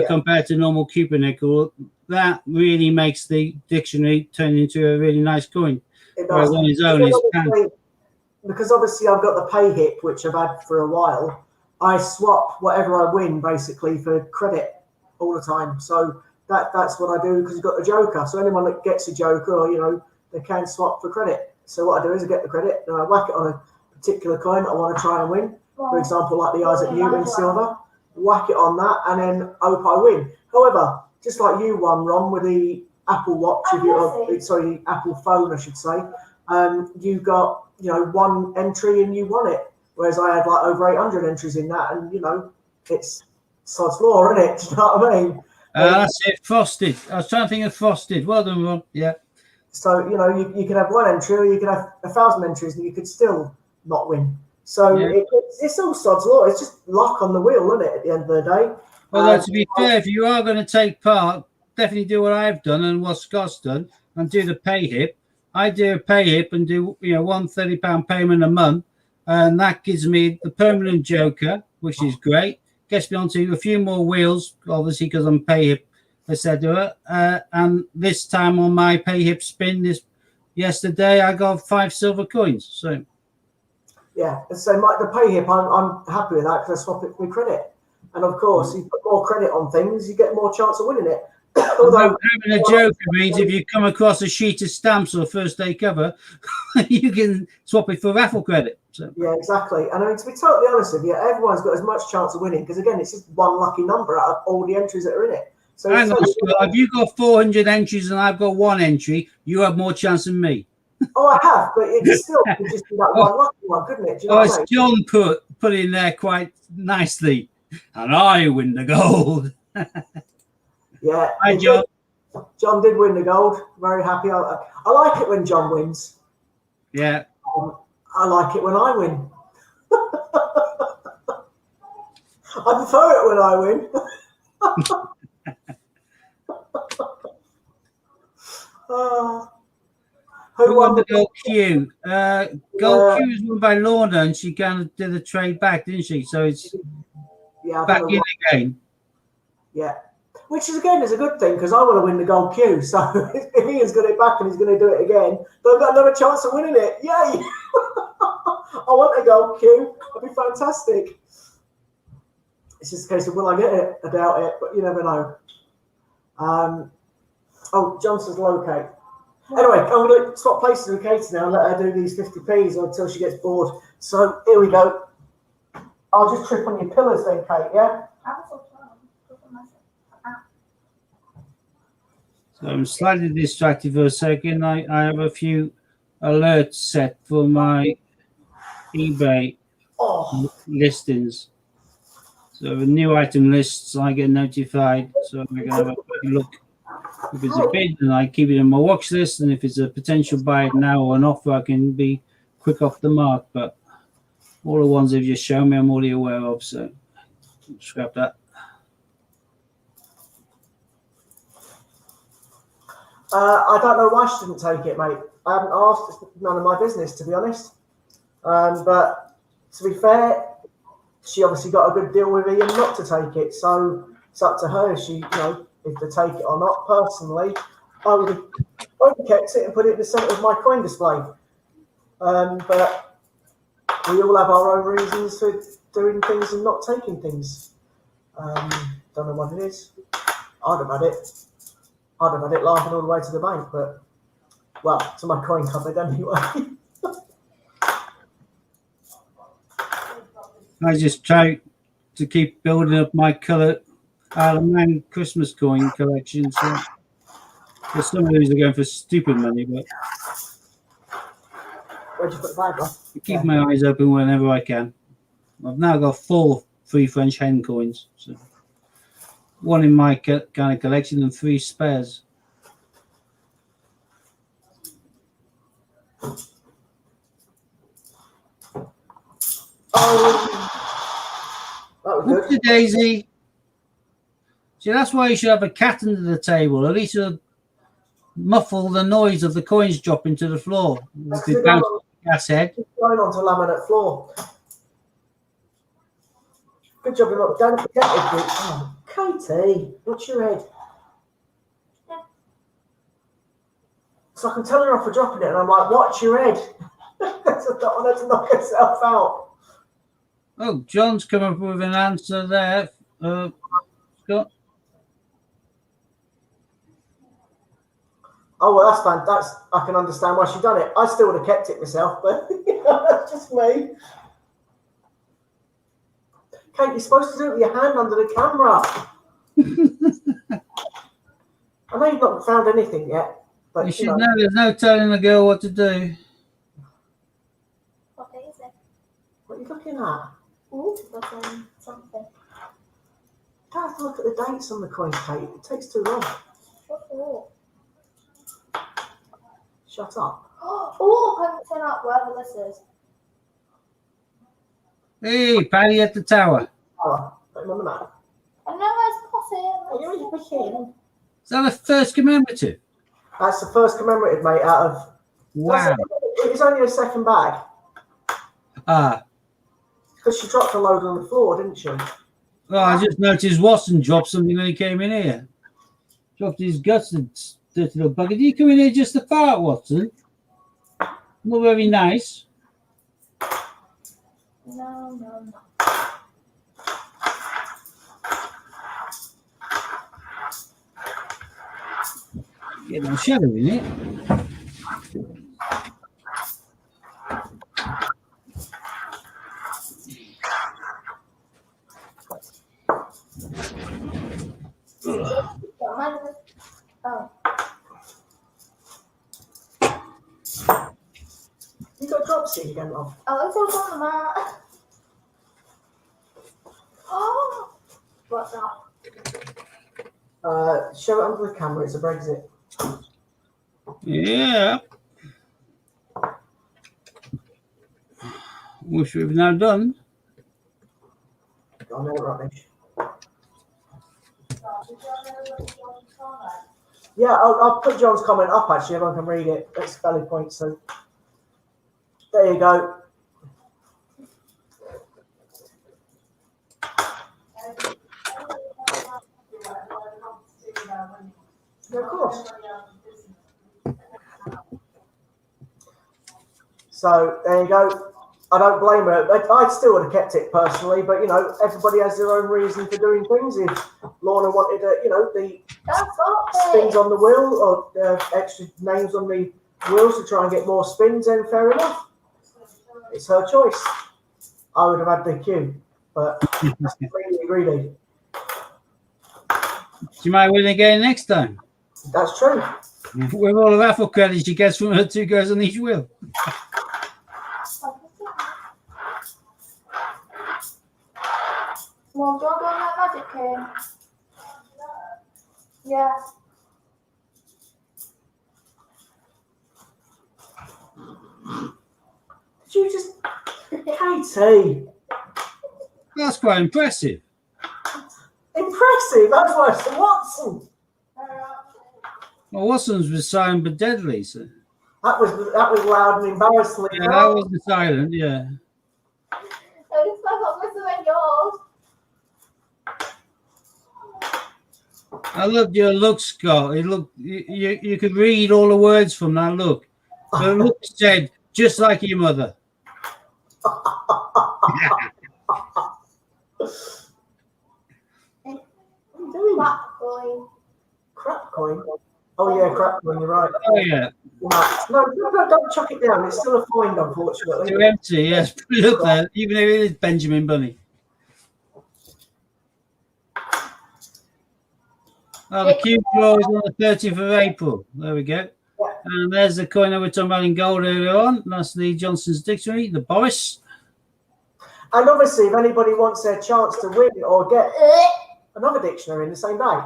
compared to normal Cupid nickel, that really makes the dictionary turn into a really nice coin.
it
Whereas
does.
on its own, it's pants.
Because obviously I've got the pay hip, which I've had for a while. I swap whatever I win basically for credit all the time. So that's what I do because you've got the joker. So anyone that gets a joker, or they can swap for credit. So what I do is I get the credit and I whack it on a particular coin I want to try and win. For example, like the Isaac Newton silver, whack it on that and then hope I win. However, just like you won, Ron, with the Apple Watch, the Apple phone, I should say, you got one entry and you won it. Whereas I had like over 800 entries in that, and it's sod's law, isn't it? Do you know what I mean?
That's it, frosted. I was trying to think of frosted. Well done, Ron. Yeah.
So you could have one entry, or you could have 1,000 entries, and you could still not win. So it's all sod's law. It's just luck on the wheel, isn't it? At the end of the day.
Although to be fair, if you are going to take part, definitely do what I've done and what Scott's done, and do the pay hip. I do a pay hip and do one £30 payment a month, and that gives me the permanent joker, which is great. Gets me onto a few more wheels, obviously because I'm pay hip, etc. And this time on my pay hip spin yesterday, I got 5 silver coins. So
yeah, so the pay hip, I'm happy with that because I swap it for credit. And of course, you put more credit on things, you get more chance of winning it.
Although having a joker means if you come across a sheet of stamps or first day cover, you can swap it for raffle credit. So.
Yeah, exactly. And I mean, to be totally honest with you, everyone's got as much chance of winning because, again, it's just one lucky number out of all the entries that are in it. So
hang on, Scott, if you've got 400 entries and I've got 1 entry, you have more chance than me.
Oh, I have, but it still could just be that one lucky one, couldn't it? Do you know what I mean?
John put in there quite nicely, and I win the gold.
Yeah.
Hi, John.
John did win the gold. Very happy. I like it when John wins.
Yeah.
I like it when I win. I prefer it when I win.
Who won the Gold Q? Gold Q was won by Lorna, and she kind of did a trade back, didn't she? So it's back in again.
Yeah. which is again is a good thing because I want to win the gold Q. So if Ian's got it back and he's going to do it again, then I've got another chance of winning it. Yay! I want a gold Q. That'd be fantastic. It's just a case of will I get it? I doubt it, but you never know. Oh, Johnson's locate. Anyway, I'm going to swap places with Katie now and let her do these 50p's until she gets bored. So here we go. I'll just trip on your pillars then, Kate, yeah?
So I'm slightly distracted for a second. I have a few alerts set for my eBay listings. So the new item lists, I get notified. So I'm going to have a quick look. If it's a bid, then I keep it in my watch list. And if it's a potential buy it now or an offer, I can be quick off the mark. But all the ones they've just shown me, I'm already aware of. So scrap that.
I don't know why she didn't take it, mate. I haven't asked. It's none of my business, to be honest. But to be fair, she obviously got a good deal with Ian not to take it. So it's up to her if she, if to take it or not. Personally, I would have kept it and put it in the centre of my coin display. But we all have our own reasons for doing things and not taking things. Don't know what it is. I'd have had it laughing all the way to the bank, but well, to my coin cupboard anyway.
I just try to keep building up my colour Man Christmas coin collection. So for some of these are going for stupid money, but
Where'd you put the bag on?
I keep my eyes open whenever I can. I've now got 4 free French hen coins. So 1 in my kind of collection and 3 spares.
Oh, that was
Whoopsie daisy. See, that's why you should have a cat under the table. At least it'll muffle the noise of the coins dropping to the floor. If it bounces off the gas head.
It's going onto laminate floor. Good job you're not down protected. Oh, Katie, what's your head? So I can tell her off for dropping it, and I'm like, watch your head. I don't want her to knock herself out.
Oh, John's come up with an answer there. Scott.
Oh, well, that's fine. I can understand why she done it. I still would have kept it myself, but that's just me. Kate, you're supposed to do it with your hand under the camera. I know you've not found anything yet, but
You should know there's no telling the girl what to do.
What day is it?
What are you looking at?
Ooh, that's something.
Don't have to look at the dates on the coins, Kate. It takes too long.
Oh,
Shut up.
oh, I haven't seen out wherever this is.
Hey, Paddy at the tower.
Oh, put him on the map.
I know where's
You're in pushing.
Is that the first commemorative?
That's the first commemorative, mate, out of...
Wow.
It was only a second bag.
Ah.
Because she dropped a load on the floor, didn't she?
Well, I just noticed Watson dropped something when he came in here. Dropped his guts, and dirty little bugger. Did you come in here just to fart, Watson? Not very nice.
No.
Get no shadow in it.
Oh.
You got dropsy again, love?
Oh, it's all on the mat. Oh, what's that?
Show it under the camera. It's a Brexit.
Yeah. Which we've now done.
I know rubbish. Yeah, I'll put John's comment up, actually. Everyone can read it. That's valid point. So there you go. Yeah, of course. So there you go. I don't blame her. I still would have kept it personally, but you know, everybody has their own reason for doing things. If Lorna wanted, the spins on the wheel or extra names on the wheels to try and get more spins, then fair enough. It's her choice. I would have had the queue, but that's completely greedy.
She might win again next time.
That's true.
With all the raffle credits she gets from her 2 goes on each wheel.
Well, don't go on that magic cane. Yeah.
Did you just, Katie?
That's quite impressive.
Impressive. That's why I said Watson.
Well, Watson's was silent but deadly. So.
That was loud and embarrassingly.
Yeah, that was the silent. Yeah.
It's like I'm listening yours.
I loved your look, Scott. It looked you could read all the words from that look. The look said just like your mother.
Crap coin.
Crap coin. Oh yeah, crap coin. You're right.
Oh yeah.
No, don't chuck it down. It's still a find, unfortunately.
Too empty. Yes, put it up there. Even if it is Benjamin Bunny. Oh, the cube draw is on the 30th of April. There we go. And there's the coin that we were talking about in gold earlier on. That's the Johnson's Dictionary, the Boris.
And obviously, if anybody wants their chance to win or get another dictionary in the same day,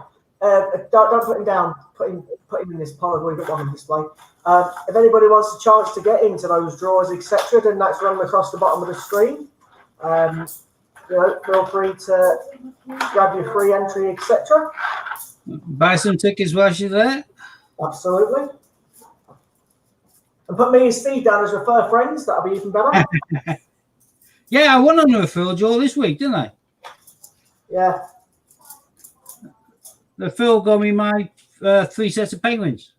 don't put him down. Put him in this pile. We've got one on display. If anybody wants a chance to get into those drawers, etc., then that's run across the bottom of the screen. Feel free to grab your free entry, etc.
Buy some tickets while you're there.
Absolutely. And put me and Steve down as refer friends. That'll be even better.
Yeah, I won on the refill draw this week, didn't I?
Yeah.
The Phil got me my 3 sets of penguins.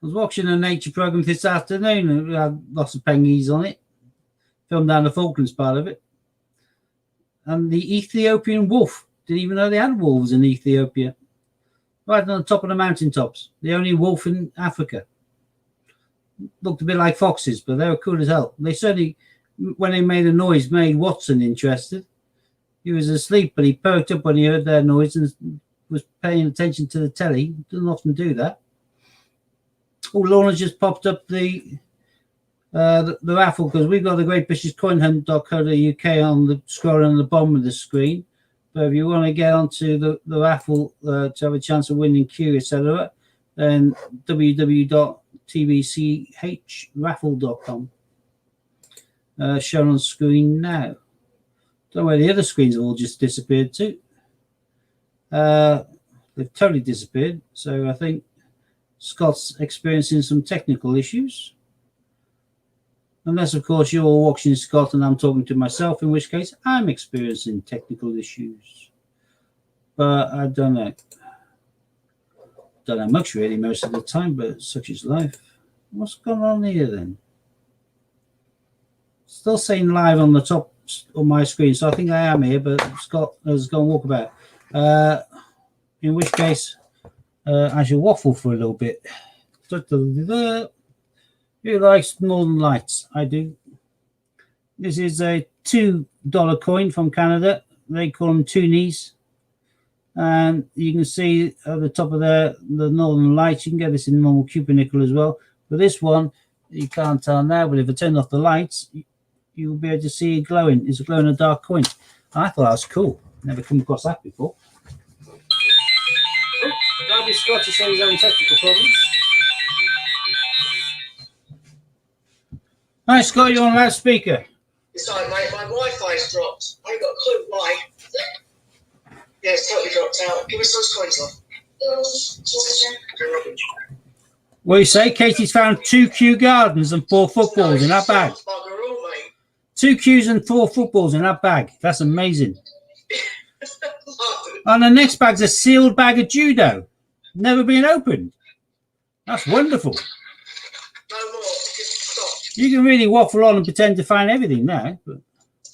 I was watching a nature program this afternoon and we had lots of penguins on it. Filmed down the Falklands part of it. And the Ethiopian wolf. Didn't even know they had wolves in Ethiopia. Right on the top of the mountaintops. The only wolf in Africa. Looked a bit like foxes, but they were cool as hell. They certainly, when they made a noise, made Watson interested. He was asleep, but he perked up when he heard their noise and was paying attention to the telly. Doesn't often do that. Oh, Lorna just popped up the raffle because we've got the Great British Coin Hunt.co.uk on the scroll on the bottom of the screen. But if you want to get onto the raffle to have a chance of winning Q, etc., then www.tbchraffle.com shown on screen now. Don't know where the other screens have all just disappeared too. They've totally disappeared. So I think Scott's experiencing some technical issues. Unless, of course, you're all watching Scott and I'm talking to myself, in which case I'm experiencing technical issues. But I don't know. Don't know much really most of the time, but such is life. What's going on here then? Still saying live on the top of my screen, so I think I am here, but Scott has gone walkabout. In which case, I shall waffle for a little bit. Who likes Northern Lights? I do. This is a $2 coin from Canada. They call them toonies. And you can see at the top of the Northern Lights. You can get this in normal cubic nickel as well. But this one, you can't tell now, but if I turn off the lights, you'll be able to see it glowing. It's a glow in the dark coin. I thought that was cool. Never come across that before. Don't be Scott to say his own technical problems. Hi, Scott, you're on loudspeaker.
Sorry, mate, my Wi-Fi's dropped. I ain't got a clue why. Yeah, it's totally dropped out. Give us those coins off.
What do you say? Katie's found 2 Kew Gardens and 4 footballs in that bag. 2 Qs and 4 footballs in that bag. That's amazing. And the next bag's a sealed bag of judo, never been opened. That's wonderful.
No more. Just stop.
You can really waffle on and pretend to find everything now. But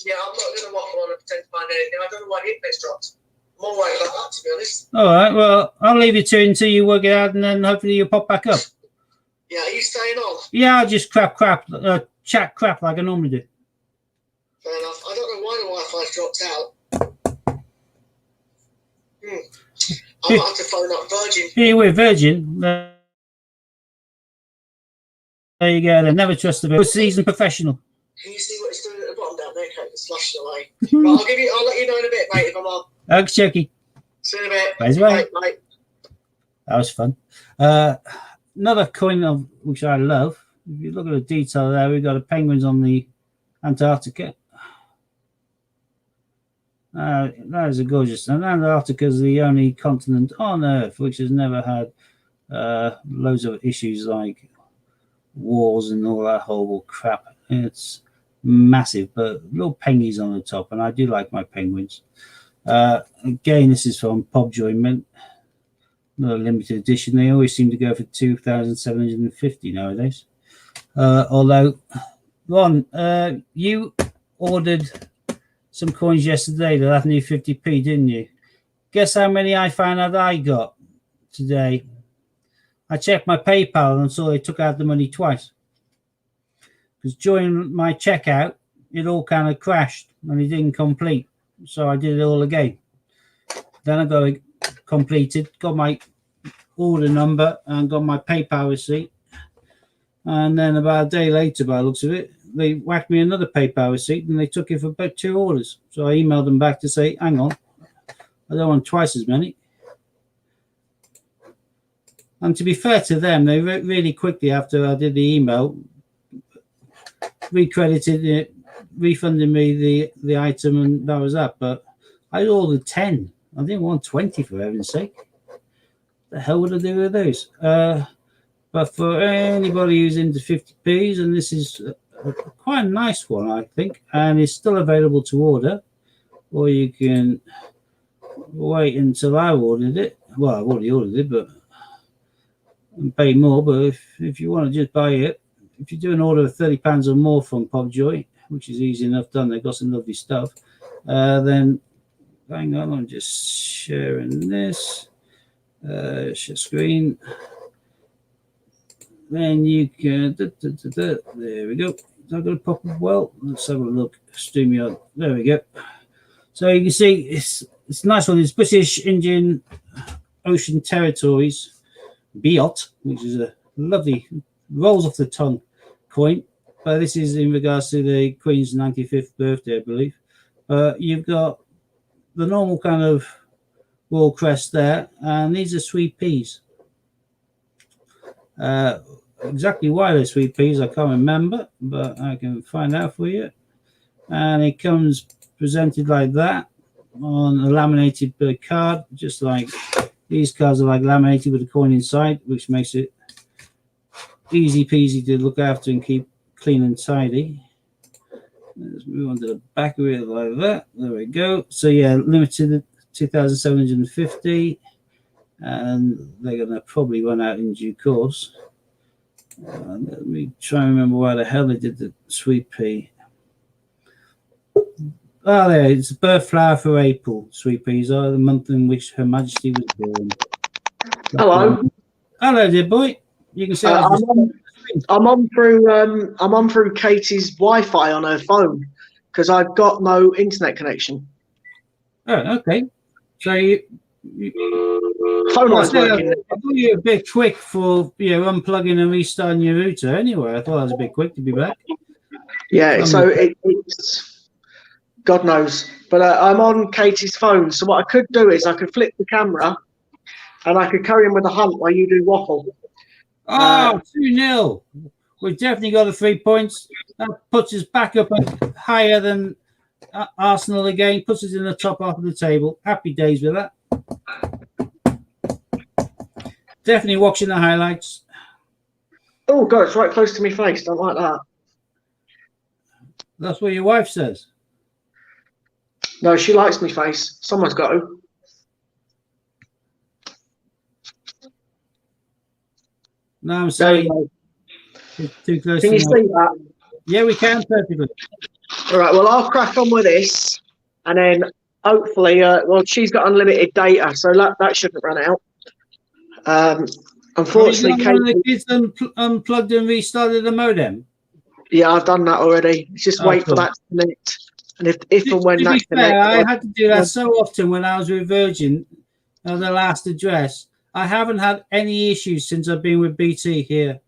Yeah, I'm not going to waffle on and pretend to find anything. I don't know why the internet's dropped. I'm all right about that, to be honest.
all right, well, I'll leave you to it until you work it out, and then hopefully you'll pop back up.
Yeah, are you staying on?
Yeah, I'll just chat crap like I normally do.
Fair enough. I don't know why the Wi-Fi's dropped out. I might have to phone up Virgin.
Here we're Virgin. There you go. Then never trust the seasoned professional.
Can you see what it's doing at the bottom down there? Okay, it's flashing away. Right, I'll let you know in a bit, mate, if I'm on.
Thanks, Chucky.
See you in a bit.
Bye.
Bye.
That was fun. Another coin of which I love. If you look at the detail there, we've got the penguins on the Antarctica. That is a gorgeous. And Antarctica is the only continent on Earth which has never had loads of issues like wars and all that horrible crap. It's massive, but little penguins on the top, and I do like my penguins. Again, this is from Pobjoy Mint, another limited edition. They always seem to go for 2,750 nowadays. Although, Ron, you ordered some coins yesterday that new 50p, didn't you? Guess how many I found out I got today? I checked my PayPal and saw they took out the money twice. Because during my checkout, it all kind of crashed and it didn't complete. So I did it all again. Then I got it completed, got my order number and got my PayPal receipt. And then about a day later, by the looks of it, they whacked me another PayPal receipt and they took it for about 2 orders. So I emailed them back to say, hang on, I don't want twice as many. And to be fair to them, they really quickly after I did the email, recredited it, refunded me the item, and that was that. But I ordered 10. I didn't want 20, for heaven's sake. The hell would I do with those? But for anybody who's into 50p's, and this is quite a nice one, I think, and it's still available to order, or you can wait until I ordered it. Well, I've already ordered it, but and pay more. But if you want to just buy it, if you do an order of £30 or more from Pobjoy, which is easy enough done, they've got some lovely stuff, then hang on, I'm just sharing this, share screen. Then you can, there we go. Is that going to pop up well? Let's have a look. StreamYard. There we go. So you can see it's a nice one. It's British Indian Ocean Territories Biot, which is a lovely, rolls off the tongue coin. But this is in regards to the Queen's 95th birthday, I believe. You've got the normal kind of royal crest there, and these are sweet peas. Exactly why they're sweet peas, I can't remember, but I can find out for you. And it comes presented like that on a laminated card, just like these cards are like laminated with a coin inside, which makes it easy peasy to look after and keep clean and tidy. Let's move on to the back of it like that. There we go. So yeah, limited 2,750, and they're going to probably run out in due course. Let me try and remember why the hell they did the sweet pea. Oh, there, it's birth flower for April. Sweet peas are the month in which Her Majesty was born.
Hello.
Hello, dear boy. You can see
I'm on through Katie's Wi-Fi on her phone because I've got no internet connection.
Oh, okay. So
Phone line's working.
I thought you were a bit quick for unplugging and restarting your router. Anyway, I thought that was a bit quick to be back.
Yeah, so it's God knows, but I'm on Katie's phone. So what I could do is I could flip the camera, and I could carry on with the hunt while you do waffle.
Oh, 2-0. We've definitely got the 3 points. That puts us back up higher than Arsenal again, puts us in the top half of the table. Happy days with that. Definitely watching the highlights.
Oh, God, it's right close to my face. Don't like that.
That's what your wife says.
No, she likes me face. Someone's got to.
No, I'm
There
sorry.
you go.
It's too close
Can
to
you
the mic.
see that?
Yeah, we can perfectly.
All right. Well, I'll crack on with this, and then hopefully, well, she's got unlimited data, so that shouldn't run out. Unfortunately,
Have you got one of the
Katie,
kids unplugged and restarted the modem?
yeah, I've done that already. Just
Oh,
wait for
cool.
that to connect, and if and when
To
that
be fair, I
connects,
had to do that so often when I was with Virgin, the last address. I haven't had any issues since I've been with BT here.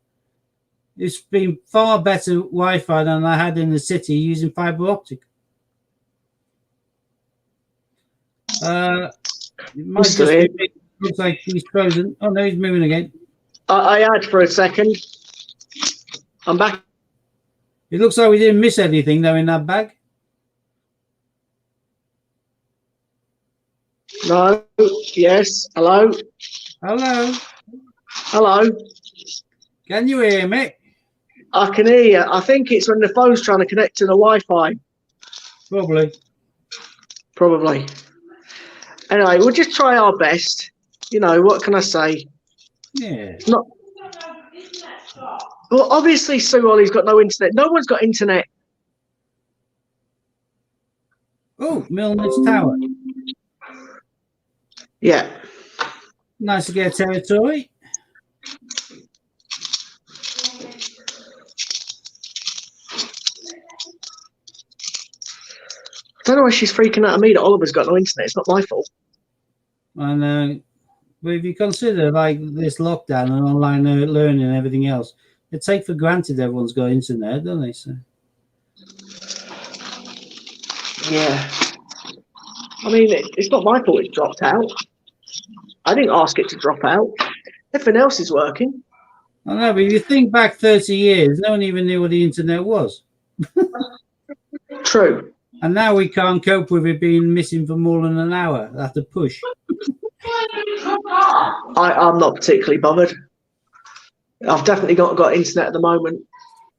It's been far better Wi-Fi than I had in the city using fiber optic. It might
still
just
here.
be me. Looks like he's frozen. Oh no, he's moving again.
I had for a second. I'm back.
It looks like we didn't miss anything though in that bag.
No. Yes. Hello.
Hello,
Hello.
can you hear me?
I can hear you. I think it's when the phone's trying to connect to the Wi-Fi.
Probably.
Probably. Anyway, we'll just try our best. You know, what can I say?
Yeah.
Not. Well, obviously, Sue Ollie's got no internet. No one's got internet.
Oh, Milner's Tower.
Yeah.
Nice to get a territory.
I don't know why she's freaking out at me that Oliver's got no internet. It's not my fault.
And but if you consider like this lockdown and online learning and everything else, they take for granted everyone's got internet, don't they? So
Yeah. I mean, it's not my fault it dropped out. I didn't ask it to drop out. Everything else is working.
I know, but if you think back 30 years, no one even knew what the internet was.
True.
And now we can't cope with it being missing for more than an hour after push.
I'm not particularly bothered. I've definitely got internet at the moment.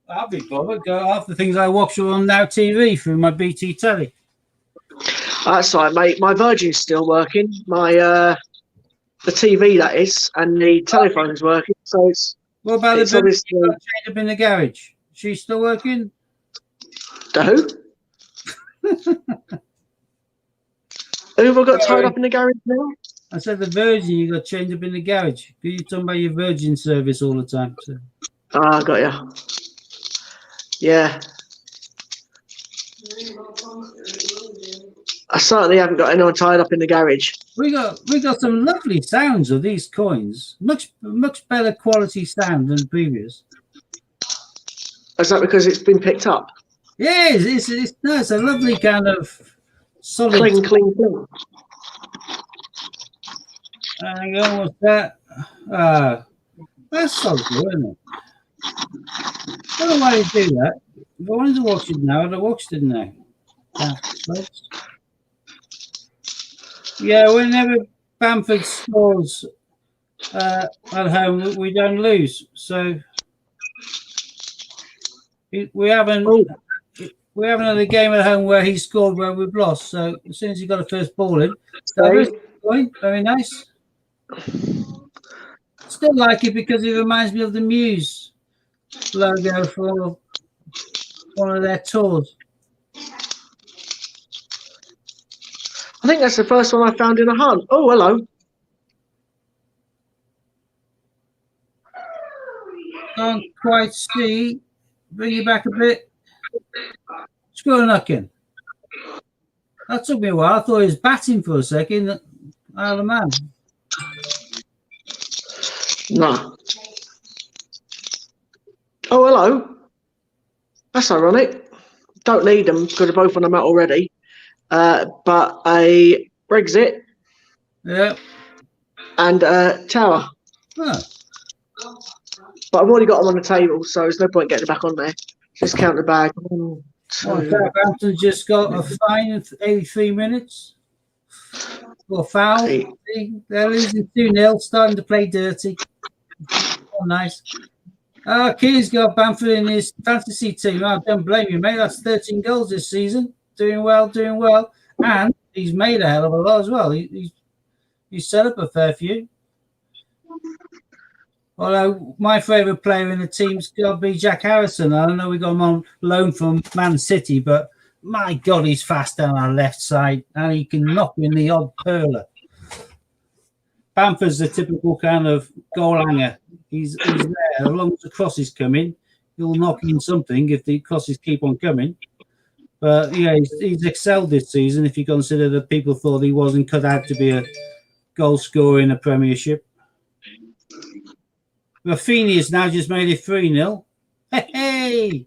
I'll be bothered. Half the things I watch are on Now TV through my BT telly.
That's right, mate. My Virgin's still working. My the TV, that is, and the telephone's working. So it's
What about
It's
the Virgin
obviously-
you got chained up in the garage? She's still working?
the who? Who have I got tied up in the garage now?
I said the Virgin you got chained up in the garage. You're talking about your Virgin service all the time. So.
Ah, got ya. Yeah. I certainly haven't got anyone tied up in the garage.
We got some lovely sounds of these coins. Much better quality sound than previous.
Is that because it's been picked up?
Yeah, it's nice. A lovely kind of solid.
Cling, cling, cling.
Hang on, what's that? That's solid, isn't it? I don't know why they do that. If I wanted to watch it now, I'd have watched it now. Yeah, whenever Bamford scores at home, we don't lose. So we haven't had a game at home where he scored where we've lost. So as soon as he got a first ball in, very nice. Still like it because it reminds me of the Muse logo for one of their tours.
I think that's the first one I found in a hunt. Oh, hello.
Can't quite see. Bring you back a bit. Squirrel knocking. That took me a while. I thought he was batting for a second. Out of the man.
No. Oh, hello. That's ironic. Don't need them because they're both on the mat already. But a Brexit
Yeah.
and a Tower.
Oh.
But I've already got them on the table, so there's no point getting back on there. Just count the bag.
Well, Southampton just got a fine of 83 minutes. Or foul. They're losing 2-0, starting to play dirty. Oh, nice. Keir's got Bamford in his fantasy team. I don't blame you, mate. That's 13 goals this season. Doing well. And he's made a hell of a lot as well. He's set up a fair few. Although my favourite player in the team's got to be Jack Harrison. I know we got him on loan from Man City, but my God, he's fast down our left side and he can knock in the odd perler. Bamford's the typical kind of goal hanger. He's there. As long as the crosses come in, he'll knock in something if the crosses keep on coming. But yeah, he's excelled this season if you consider that people thought he wasn't cut out to be a goal scorer in a Premiership. Rafinha's now just made it 3-0. Hey!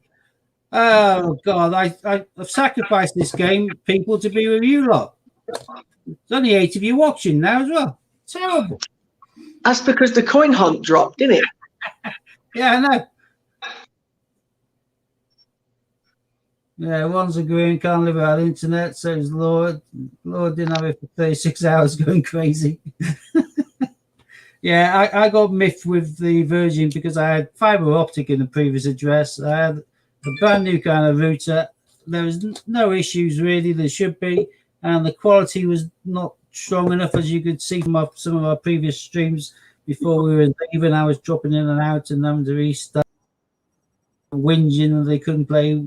Oh, God, I've sacrificed this game, people, to be with you lot. There's only 8 of you watching now as well. Terrible.
That's because the coin hunt dropped, didn't it?
Yeah, I know. Yeah, one's agreeing can't live without internet, says Lord. Lord didn't have it for 36 hours going crazy. Yeah, I got miffed with the Virgin because I had fibre optic in the previous address. I had a brand new kind of router. There was no issues really. There should be, and the quality was not strong enough, as you could see from some of our previous streams before we were leaving. I was dropping in and out and having to restart, whinging, and they couldn't play,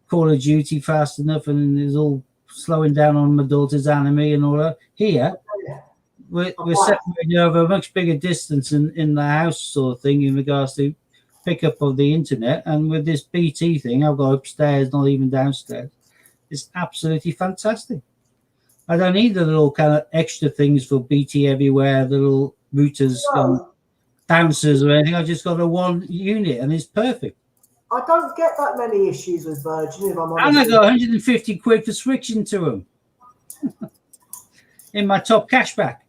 Call of Duty fast enough, and it was all slowing down on my daughter's anime and all that. Here, we're separated over a much bigger distance in the house sort of thing in regards to pickup of the internet. And with this BT thing, I've got upstairs, not even downstairs. It's absolutely fantastic. I don't need the little kind of extra things for BT everywhere, the little routers, bouncers or anything. I just got a one unit and it's perfect.
I don't get that many issues with Virgin, if I'm honest.
And I got 150 quid for switching to them in my top cashback.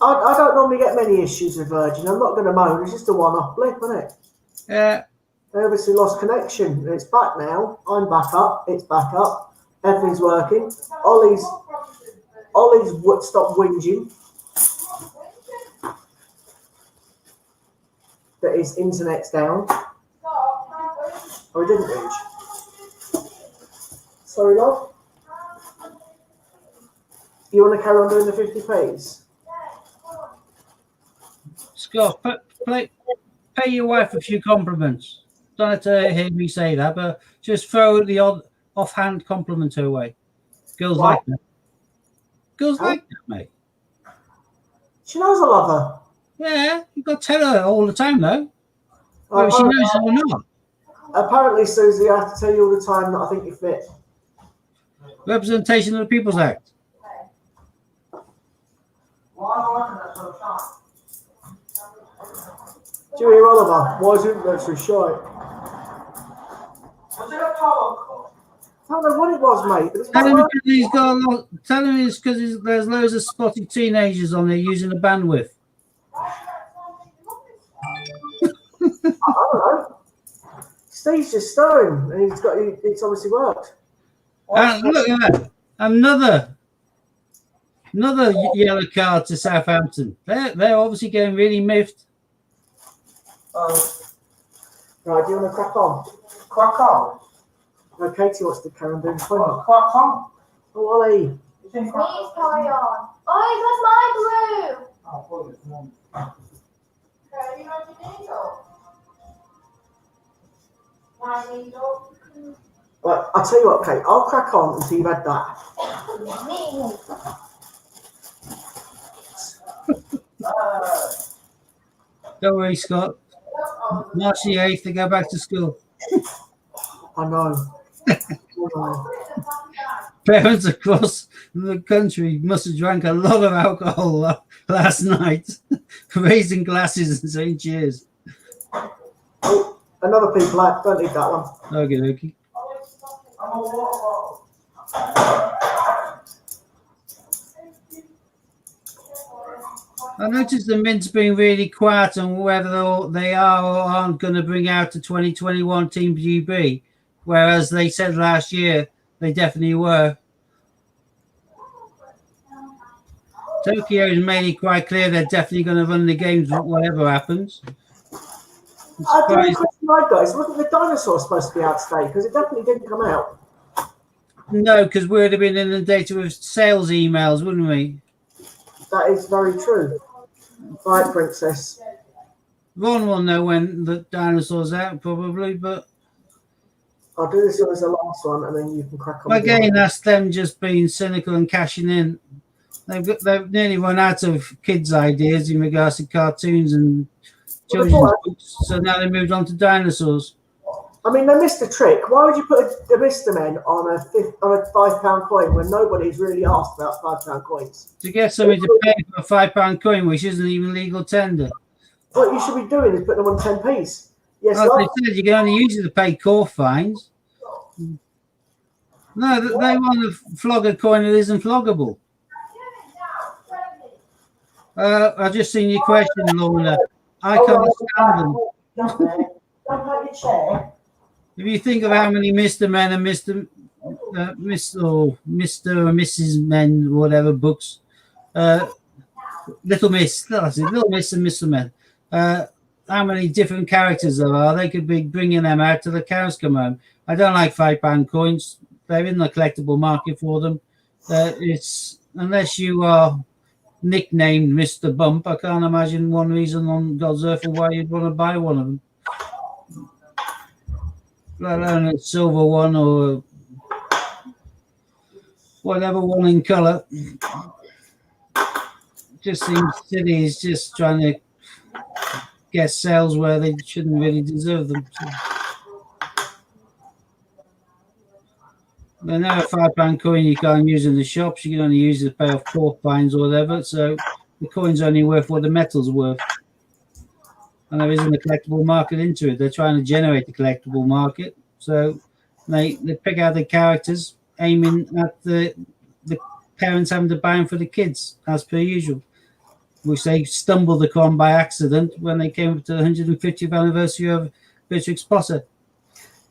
I don't normally get many issues with Virgin. I'm not going to moan. It's just a one-off blip, isn't it?
Yeah.
They obviously lost connection. It's back now. I'm back up. It's back up. Everything's working. Ollie's stopped whinging that his internet's down. Oh, he didn't whinge. Sorry, love. You want to carry on doing the 50p's?
Scott, pay your wife a few compliments. Don't have to hear me say that, but just throw the odd offhand compliment her way. Girls like that. Girls like that, mate.
She knows I love her.
Yeah, you've got to tell her all the time, though. Whether she knows it or not.
Apparently, Susie, I have to tell you all the time that I think you're fit.
Representation of the People's Act.
Do you hear Oliver? Why is it so shy? I don't know what it was, mate.
Tell him it's because there's loads of spotted teenagers on there using the bandwidth.
I don't know. Steve's just stirring, and it's obviously worked.
And look at that. Another yellow card to Southampton. They're obviously getting really miffed.
Right, do you want to crack on?
Crack on.
No, Katie wants to carry on doing fun.
Crack on.
Oh, Ollie.
Please carry on. Oh, it was my glue.
Oh, boy, come on.
Have you got your needle? My needle.
Right, I'll tell you what, Kate. I'll crack on until you've had that.
Me.
Don't worry, Scott. March the 8th, they go back to school.
I know. Oh, no.
Parents across the country must have drank a lot of alcohol last night, raising glasses and saying cheers.
Oh, another people act. Don't need that one.
Okay. I noticed the Mint's been really quiet on whether they are or aren't going to bring out the 2021 Team GB, whereas they said last year they definitely were. Tokyo has made it quite clear they're definitely going to run the games whatever happens.
The only question I got is, wasn't the dinosaur supposed to be out today? Because it definitely didn't come out.
No, because we would have been inundated with sales emails, wouldn't we?
That is very true. Right, Princess.
Ron will know when the dinosaur's out, probably, but
I'll do this one as the last one, and then you can crack on. with the
again,
other.
that's them just being cynical and cashing in. They've nearly run out of kids' ideas in regards to cartoons and children's books, so now they moved on to dinosaurs.
I mean, they missed a trick. Why would you put the Mr. Men on a £5 coin when nobody's really asked about £5 coins?
To get somebody to pay for a £5 coin, which isn't even legal tender.
What you should be doing is putting them on 10p's. Yes,
Like
sir.
they said, you can only use it to pay court fines. No, they want to flog a coin that isn't floggable. I've just seen your question, Lorna. I can't stand them.
Don't have your chair.
If you think of how many Mr. Men and Mr. or Mrs. Men, whatever books, Little Miss and Mr. Men, how many different characters there are, they could be bringing them out till the cows come home. I don't like £5 coins. They're in the collectible market for them. It's unless you are nicknamed Mr. Bump, I can't imagine one reason on God's earth why you'd want to buy one of them. Let alone a silver one or whatever one in colour. Just seems silly. It's just trying to get sales where they shouldn't really deserve them. But now a £5 coin you can't use in the shops. You can only use it to pay off court fines or whatever. So the coin's only worth what the metal's worth. And there isn't a collectible market into it. They're trying to generate the collectible market. So they pick out the characters aiming at the parents having to buy them for the kids, as per usual, which they stumbled upon by accident when they came up to the 150th anniversary of Beatrix Potter.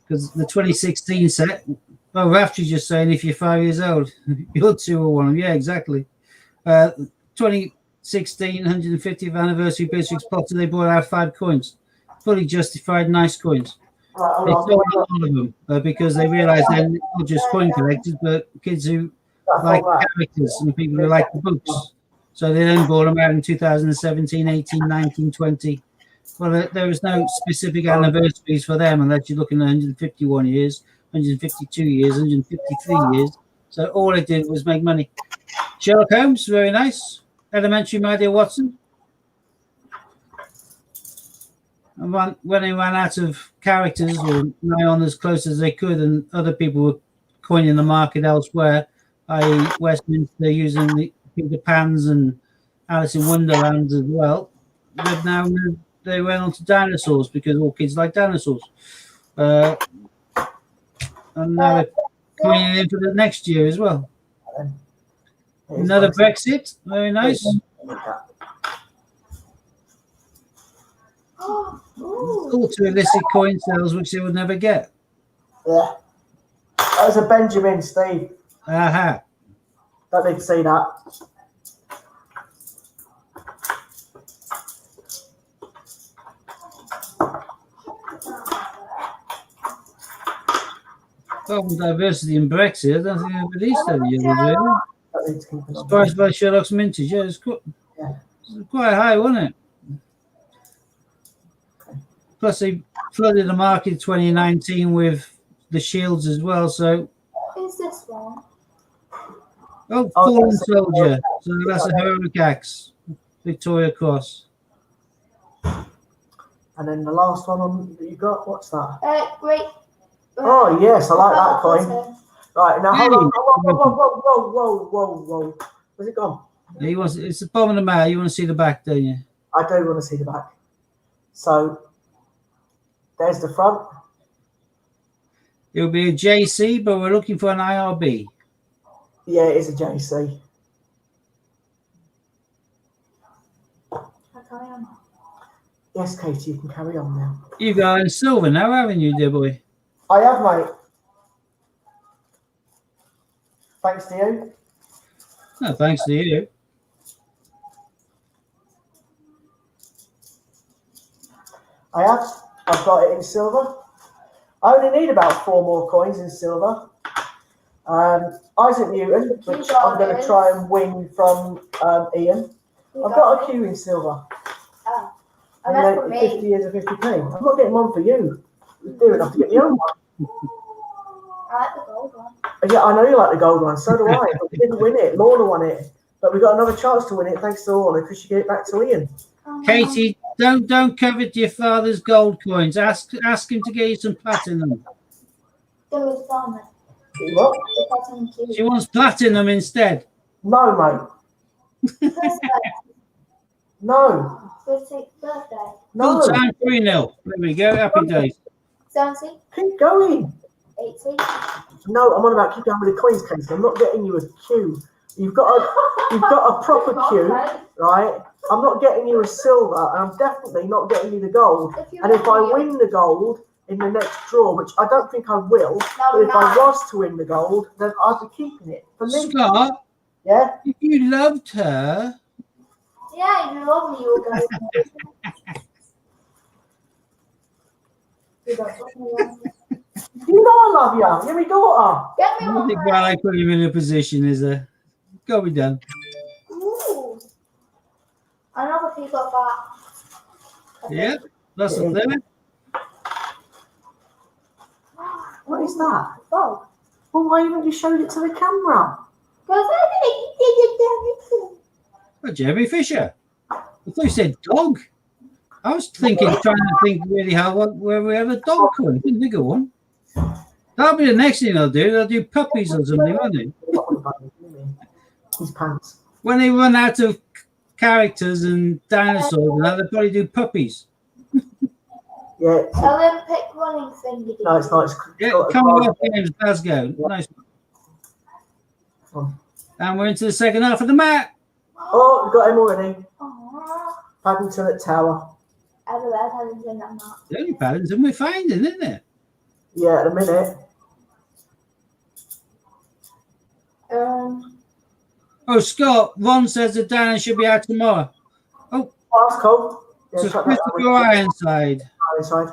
Because the 2016 set, well, Rafter's just saying if you're 5 years old, you're 2 or 1. Yeah, exactly. 2016 150th anniversary Beatrix Potter, they brought out 5 coins. Fully justified, nice coins. They sold a lot of them because they realised they're not just coin collectors, but kids who like characters and people who like the books. So they then brought them out in 2017, 18, 19, 20. Well, there was no specific anniversaries for them unless you're looking at 151 years, 152 years, 153 years. So all it did was make money. Sherlock Holmes, very nice. Elementary, my dear Watson. And when they ran out of characters or nigh on as close as they could, and other people were coining the market elsewhere, i.e. Westminster using the Peter Pans and Alice in Wonderland as well, they've now moved, they went on to dinosaurs because all kids like dinosaurs. And now they're coining in for the next year as well. Another Brexit, very nice. All to illicit coin sales, which they would never get.
Yeah. That was a Benjamin, Steve.
Aha.
Don't need to see that.
Problem diversity in Brexit. I don't think I've released that yet, really.
Don't need to keep it on.
Surprised by Sherlock's mintage. Yeah, it's quite high, wasn't it? Plus, they flooded the market in 2019 with the shields as well. So,
Who's this one?
Fallen Soldier. So that's a heroic axe. Victoria Cross.
And then the last one on that you got, what's that?
Great.
Oh yes, I like that coin. Right, now hold on. Whoa. Where's it gone?
It's the bottom of the mare. You want to see the back, don't you?
I do want to see the back. So there's the front.
It'll be a JC, but we're looking for an IRB.
Yeah, it is a JC. Yes, Katie, you can carry on now.
You got in silver now, haven't you, dear boy?
I have, mate. Thanks to you.
No, thanks to you.
I have. I've got it in silver. I only need about 4 more coins in silver. Isaac Newton, which I'm going to try and win from Ian. I've got a Q in silver.
Oh.
And
And that's
then
for me.
50 years of 50p. I'm not getting one for you. You're doing enough to get the own one.
I like the gold one.
Yeah, I know you like the gold one, so do I. But we didn't win it. Lorna won it. But we got another chance to win it thanks to Lorna because she gave it back to Ian.
Katie, don't covet your father's gold coins. Ask him to get you some platinum.
Go with farmer.
What?
The bottom two.
She wants platinum instead.
No, mate.
Birthday.
No.
15th birthday.
No.
Full time 3-0. There we go. Happy days.
17.
Keep going.
18.
No, I'm on about keep going with the coins, Katie. I'm not getting you a Q. You've got a proper Q, right? I'm not getting you a silver, and I'm definitely not getting you the gold. And if I win the gold in the next draw, which I don't think I will, but if I was to win the gold, then I'd be keeping it for me.
Scott,
Yeah.
if you loved her,
Yeah, you love me, you guys. You don't talk to me like that.
You know I love you. You're my daughter.
Get me
I
one.
think while I put him in a position, is there? Got to be done.
Ooh. I know if he got that.
Yeah, that's the thing.
What is that?
Oh.
Well, why haven't you showed it to the camera?
Because I think he did it.
Oh, Jeremy Fisher. I thought you said dog. I was trying to think really where we have a dog coin. Couldn't think of one. That'll be the next thing I'll do. They'll do puppies or something, won't they?
His pants.
When they run out of characters and dinosaurs and that, they'll probably do puppies.
Yeah.
Olympic running thing.
No, it's not. It's
Yeah,
got a
Commonwealth Games, Glasgow. Nice. And we're into the second half of the match.
Oh, we've got him already.
Aww.
Paddington at Tower.
Everywhere having done that much.
The only Paddington we're finding, isn't it?
Yeah, at a minute.
Oh, Scott, Ron says the Darren should be out tomorrow.
Oh, that's cool. Yeah,
So
check that
Christopher
out.
Ironside.
Inside.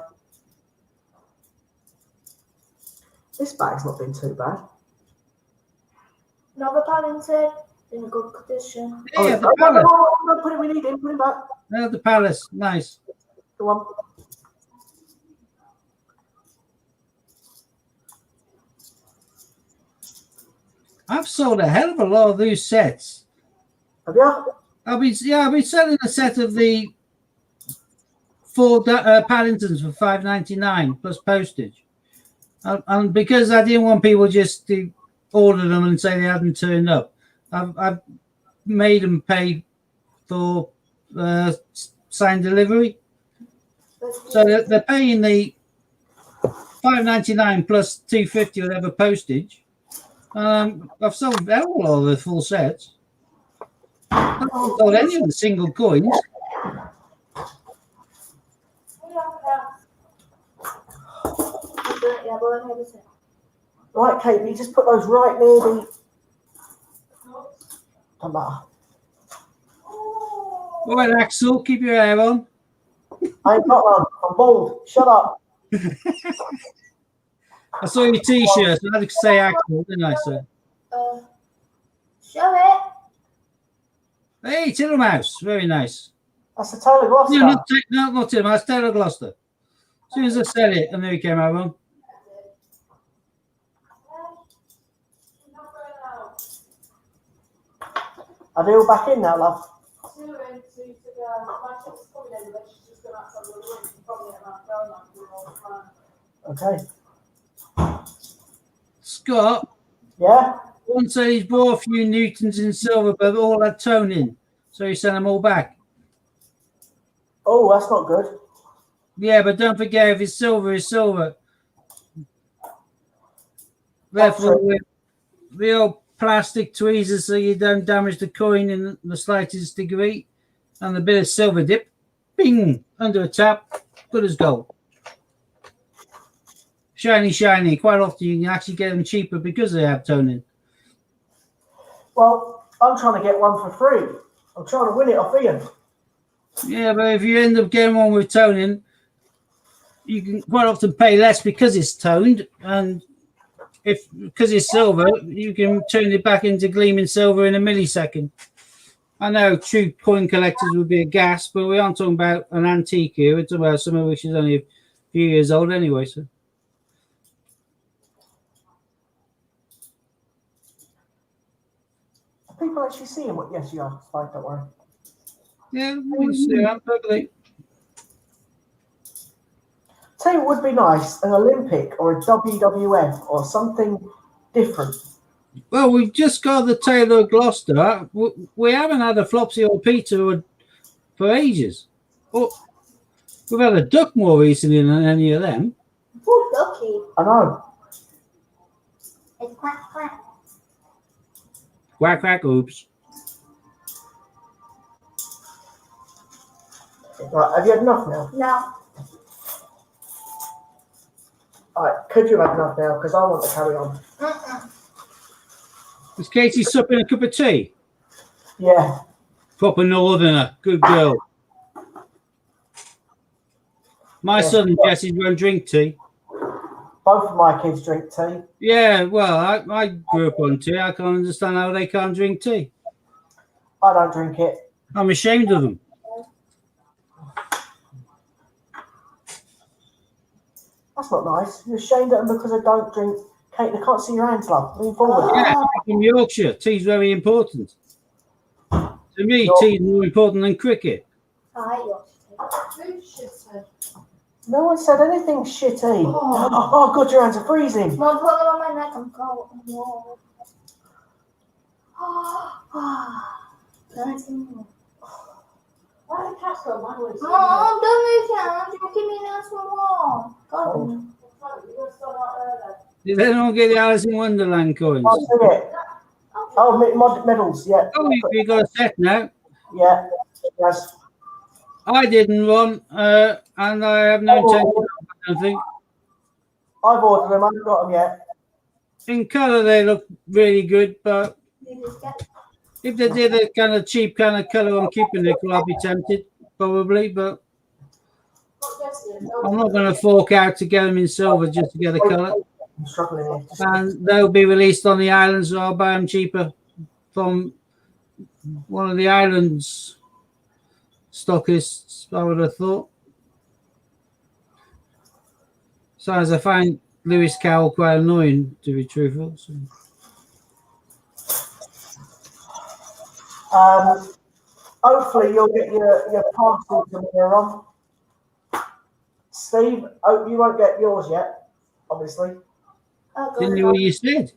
This bag's not been too bad.
Another Paddington in a good condition.
Yeah, the Palace.
No, put it, we need him, put him back.
Yeah, the Palace. Nice.
Go on.
I've sold a hell of a lot of these sets.
Have you?
I've been selling a set of the 4 Paddingtons for $5.99 plus postage. And because I didn't want people just to order them and say they hadn't turned up, I've made them pay for signed delivery. So they're paying the $5.99 plus $2.50 whatever postage. I've sold a hell of a lot of the full sets. I haven't sold any of the single coins.
Right, Kate, you just put those right near the. Don't matter.
All right, Axel, keep your hair on.
I ain't got one. I'm bald. Shut up.
I saw your T-shirt. I had to say Axel, didn't I, sir?
Show it.
Hey, Titlemouse. Very nice.
That's the Taylor Gloucester.
No, not Titlemouse. Taylor Gloucester. As soon as I said it, I knew he came out wrong.
Are they all back in now, love? Okay.
Scott,
Yeah?
one said he's bought a few Newtons in silver, but all had tone in. So he sent them all back.
Oh, that's not good.
Yeah, but don't forget, if it's silver, it's silver. Therefore, with real plastic tweezers so you don't damage the coin in the slightest degree. And a bit of silver dip, bing, under a tap, good as gold. Shiny, shiny. Quite often you can actually get them cheaper because they have toning.
Well, I'm trying to get one for free. I'm trying to win it off Ian.
Yeah, but if you end up getting one with toning, you can quite often pay less because it's toned, and because it's silver, you can turn it back into gleaming silver in a millisecond. I know true coin collectors would be a gas, but we aren't talking about an antique here. We're talking about something which is only a few years old anyway. So
Are people actually seeing what? Yes, you are. It's fine, don't worry.
yeah, we can see that perfectly.
Tell you what would be nice, an Olympic or a WWF or something different.
Well, we've just got the Taylor Gloucester. We haven't had a Flopsy or Peter for ages. Well, we've had a Duck more recently than any of them.
Oh, lucky.
I know.
It's quack, quack.
Quack, quack, oops.
Right, have you had enough now?
No.
All right, could you have enough now? Because I want to carry on.
Is Katie supping a cup of tea?
Yeah.
Proper northerner. Good girl. My son and Jesse's won't drink tea.
Both of my kids drink tea.
Yeah, well, I grew up on tea. I can't understand how they can't drink tea.
I don't drink it.
I'm ashamed of them.
That's not nice. You're ashamed of them because they don't drink. Kate, they can't see your hands, love. Lean forward.
Yeah, I'm from Yorkshire. Tea's very important. To me, tea's more important than cricket.
I yours.
No one said anything shitty. Oh, God, your hands are freezing.
Mom, put them on my neck. I'm cold.
Why the cat's got one with
Mom, don't move your hands. You're making me nice and warm. God.
Did anyone get the Alice in Wonderland coins?
I'll see it. Oh, medals, yeah.
Oh, we got a set now.
Yeah, yes.
I didn't run, and I have no intention. I don't think.
I've ordered them. I haven't got them yet.
In colour, they look really good, but if they did a kind of cheap kind of colour on keeping nickel, I'd be tempted, probably. But I'm not going to fork out to get them in silver just to get the colour.
I'm struggling here.
And they'll be released on the islands, so I'll buy them cheaper from one of the islands stockists, I would have thought. So as I find Lewis Carroll quite annoying, to be truthful. So.
Hopefully you'll get your parcel tomorrow on. Steve, you won't get yours yet, obviously.
Didn't hear what you said.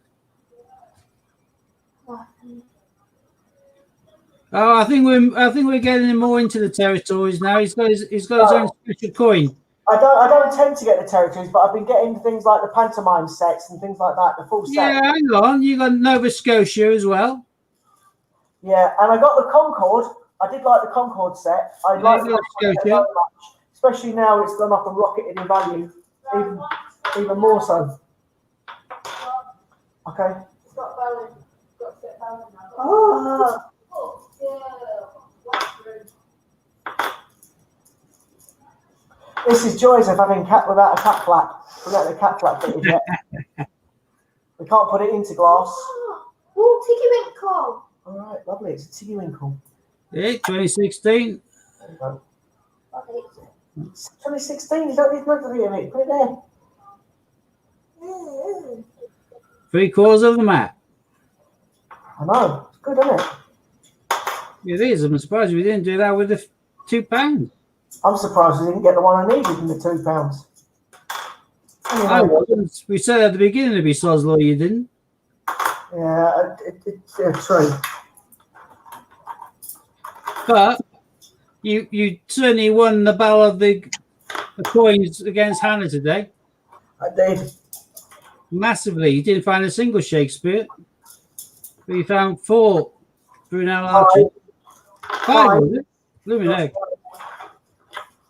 Oh, I think we're getting him more into the territories now. He's got his own special coin.
I don't intend to get the territories, but I've been getting things like the pantomime sets and things like that, the full set.
Yeah, hang on. You got Nova Scotia as well.
Yeah, and I got the Concorde. I did like the Concorde set. I like the Concorde set very much, especially now it's gone up and rocketed in value, even more so. Okay.
It's got Bowen. Got to get Bowen now.
Oh.
This is joys of having cat without a cat flap. We don't have the cat flap fitted yet. We can't put it into glass.
Oh, Tiggy Winkle.
All right, lovely. It's a Tiggy Winkle.
Yeah, 2016.
There you go. 2016. You don't need nothing in it. Put it there.
3/4 of the map.
I know. It's good, isn't it?
It is. I'm surprised we didn't do that with the £2.
I'm surprised we didn't get the one I needed in the £2. Anyway,
We said at the beginning it'd be Soslow, you didn't.
yeah, it's true.
But you certainly won the battle of the coins against Hannah today.
I did.
Massively. You didn't find a single Shakespeare. But you found 4 Brunel Archer. 5, was it? Blooming heck.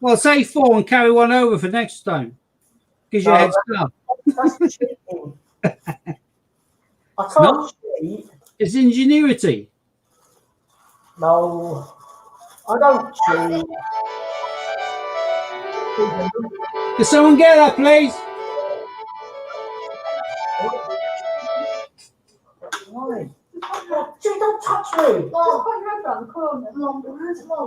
Well, say 4 and carry one over for next time. Because your head's up.
That's cheating. I can't cheat.
It's ingenuity.
No, I don't cheat.
Can someone get that, please?
Sweet.
Mom, put your hand on, come on. Mom,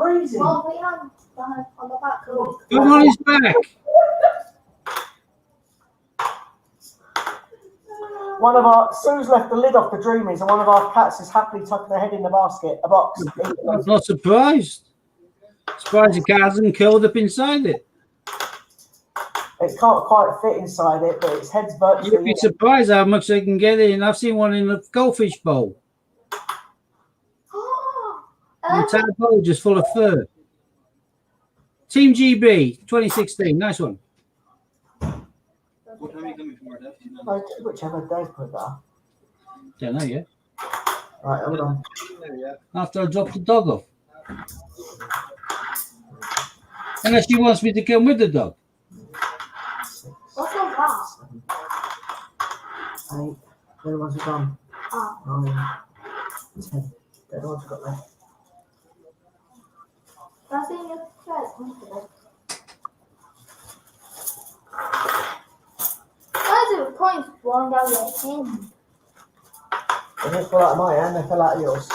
Freezing.
Mom, put your hand on the back. Come on.
Come on his back.
One of our Sue's left the lid off the Dreamies, and one of our cats is happily tucking their head in the basket, a box.
I'm not surprised. Surprised the cat hasn't curled up inside it.
It can't quite fit inside it, but its head's virtually.
You'd be surprised how much they can get in. I've seen one in a goldfish bowl. An entire bowl just full of fur. Team GB 2016. Nice one.
What time are you coming for, Dad?
No, whichever Dave put that.
Don't know yet.
Right, hold on.
After I drop the dog off. Unless she wants me to come with the dog.
What's on that?
8. The other ones are done.
Oh.
9, 10. The other ones have got left.
That's in your thread. Why is it points blowing down your hand?
They didn't fall out of my hand, they fell out of yours.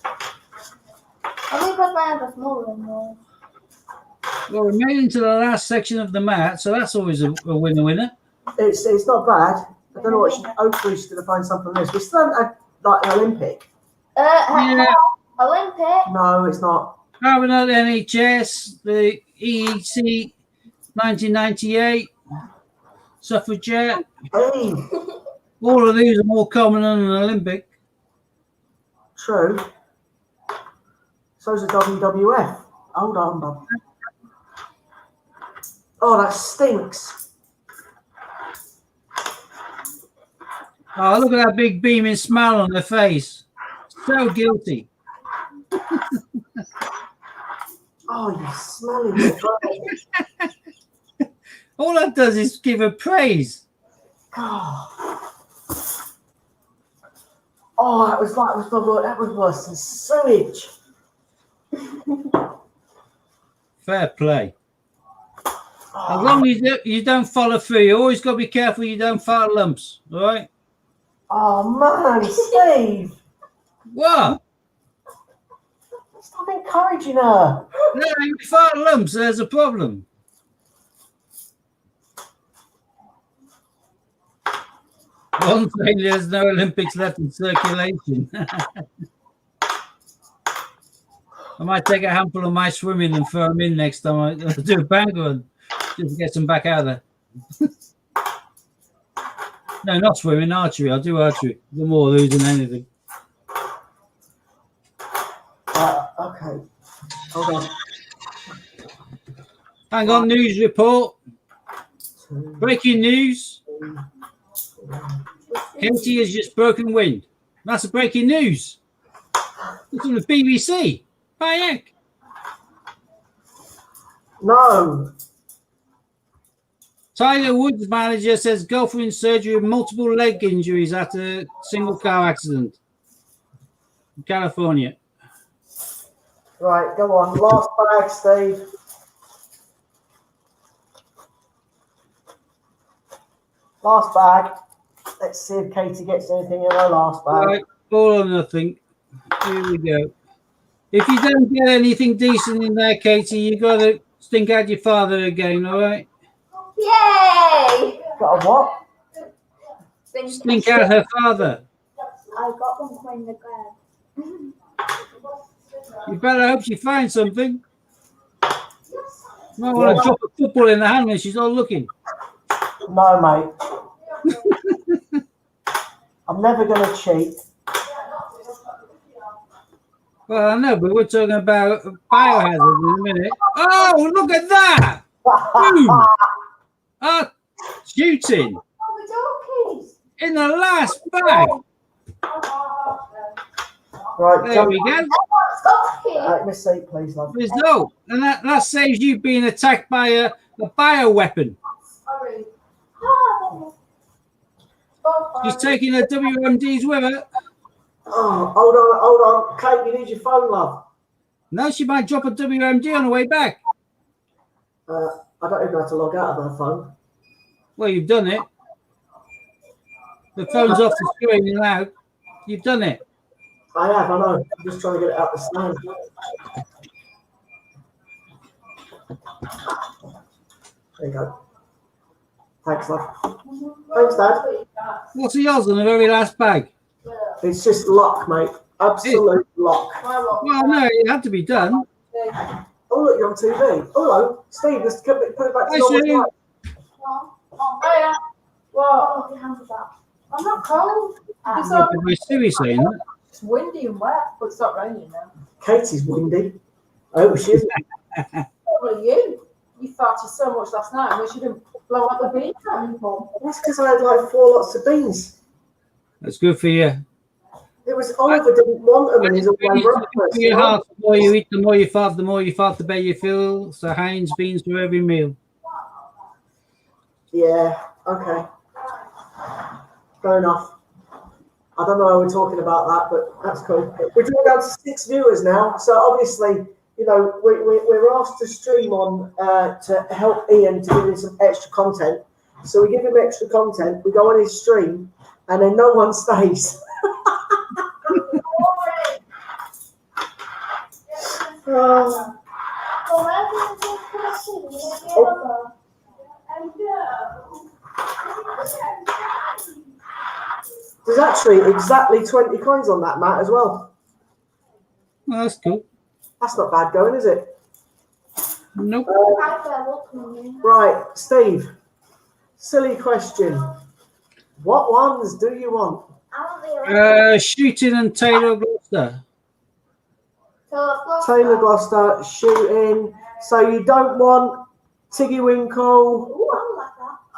I think because my hands are smaller than yours.
Well, we made it into the last section of the mat, so that's always a winner.
It's not bad. I don't know what hopefully she's going to find something else. We still haven't had like an Olympic.
Yeah.
Olympic?
No, it's not.
Having had NHS, the EEC 1998, suffragette.
Hey,
All of these are more common than an Olympic.
true. So's the WWF. Hold on, Bob. Oh, that stinks.
Oh, look at that big beaming smile on their face. So guilty.
Oh, you smelly.
All that does is give her praise.
God. Oh, that was worse than sewage.
Fair play. As long as you don't follow through, you always got to be careful you don't fart lumps, all right?
Oh man, Steve!
What?
Stop encouraging her.
No, you fart lumps, there's a problem. One thing, there's no Olympics left in circulation. I might take a handful of my swimming and throw them in next time I do a bang run, just to get some back out of there. No, not swimming, archery. I'll do archery. The more lose than anything.
Okay. Hold on.
Hang on, news report. Breaking news. Katie has just broken wind. That's a breaking news. It's on the BBC. By heck.
No.
Tiger Woods manager says golfer in surgery with multiple leg injuries after a single car accident in California.
Right, go on. Last bag, Steve. Last bag. Let's see if Katie gets anything in her last bag.
Right, all or nothing. Here we go. If you don't get anything decent in there, Katie, you got to stink out your father again, all right?
Yay!
Got a what?
Stink out her father.
I got one from the ground.
You better hope she finds something. Might want to drop a football in the hand when she's not looking.
No, mate. I'm never going to cheat.
Well, I know, but we're talking about biohazard in a minute. Oh, look at that! Boom! Ah, shooting
Oh,
in the last bag.
Right,
There
jump.
we go.
Miss seat, please, love.
Result, and that saves you being attacked by a bioweapon.
Sorry.
She's taking her WMDs with her.
Oh, hold on. Kate, you need your phone, love.
Now she might drop a WMD on the way back.
I don't even know how to log out of her phone.
Well, you've done it. The phone's off the screen and out. You've done it.
I have, I know. I'm just trying to get it out the stand. There you go. Thanks, love. Thanks, Dad.
What's the odds on the very last bag?
It's just luck, mate. Absolute luck.
Well, no, it had to be done.
Oh, look, you're on TV. Oh, hello. Steve, let's put it back to
Hi,
normal
Steve.
time.
Hiya. What?
Put your hands up.
I'm not cold. It's,
Yeah, but we're Stewie saying that.
it's windy and wet, but it's not raining now.
Katie's windy. Oh, she isn't.
Well, you farted so much last night. I wish you didn't blow out the bean cannon.
That's because I had like 4 lots of beans.
That's good for you.
It was Oliver didn't want them, and he's away breakfast.
For your heart, the more you eat, the more you fart, the better you feel. So Heinz beans for every meal.
Yeah. Okay. Fair enough. I don't know why we're talking about that, but that's cool. We're drawing down to 6 viewers now, so obviously, you know, we're asked to stream on to help Ian to give him some extra content. So we give him extra content. We go on his stream, and then no one stays. There's actually exactly 20 coins on that, Matt, as well.
Well, that's cool.
That's not bad going, is it?
Nope.
Right, Steve. Silly question. What ones do you want?
Shooting and Taylor Gloucester.
Taylor Gloucester, shooting. So you don't want Tiggy Winkle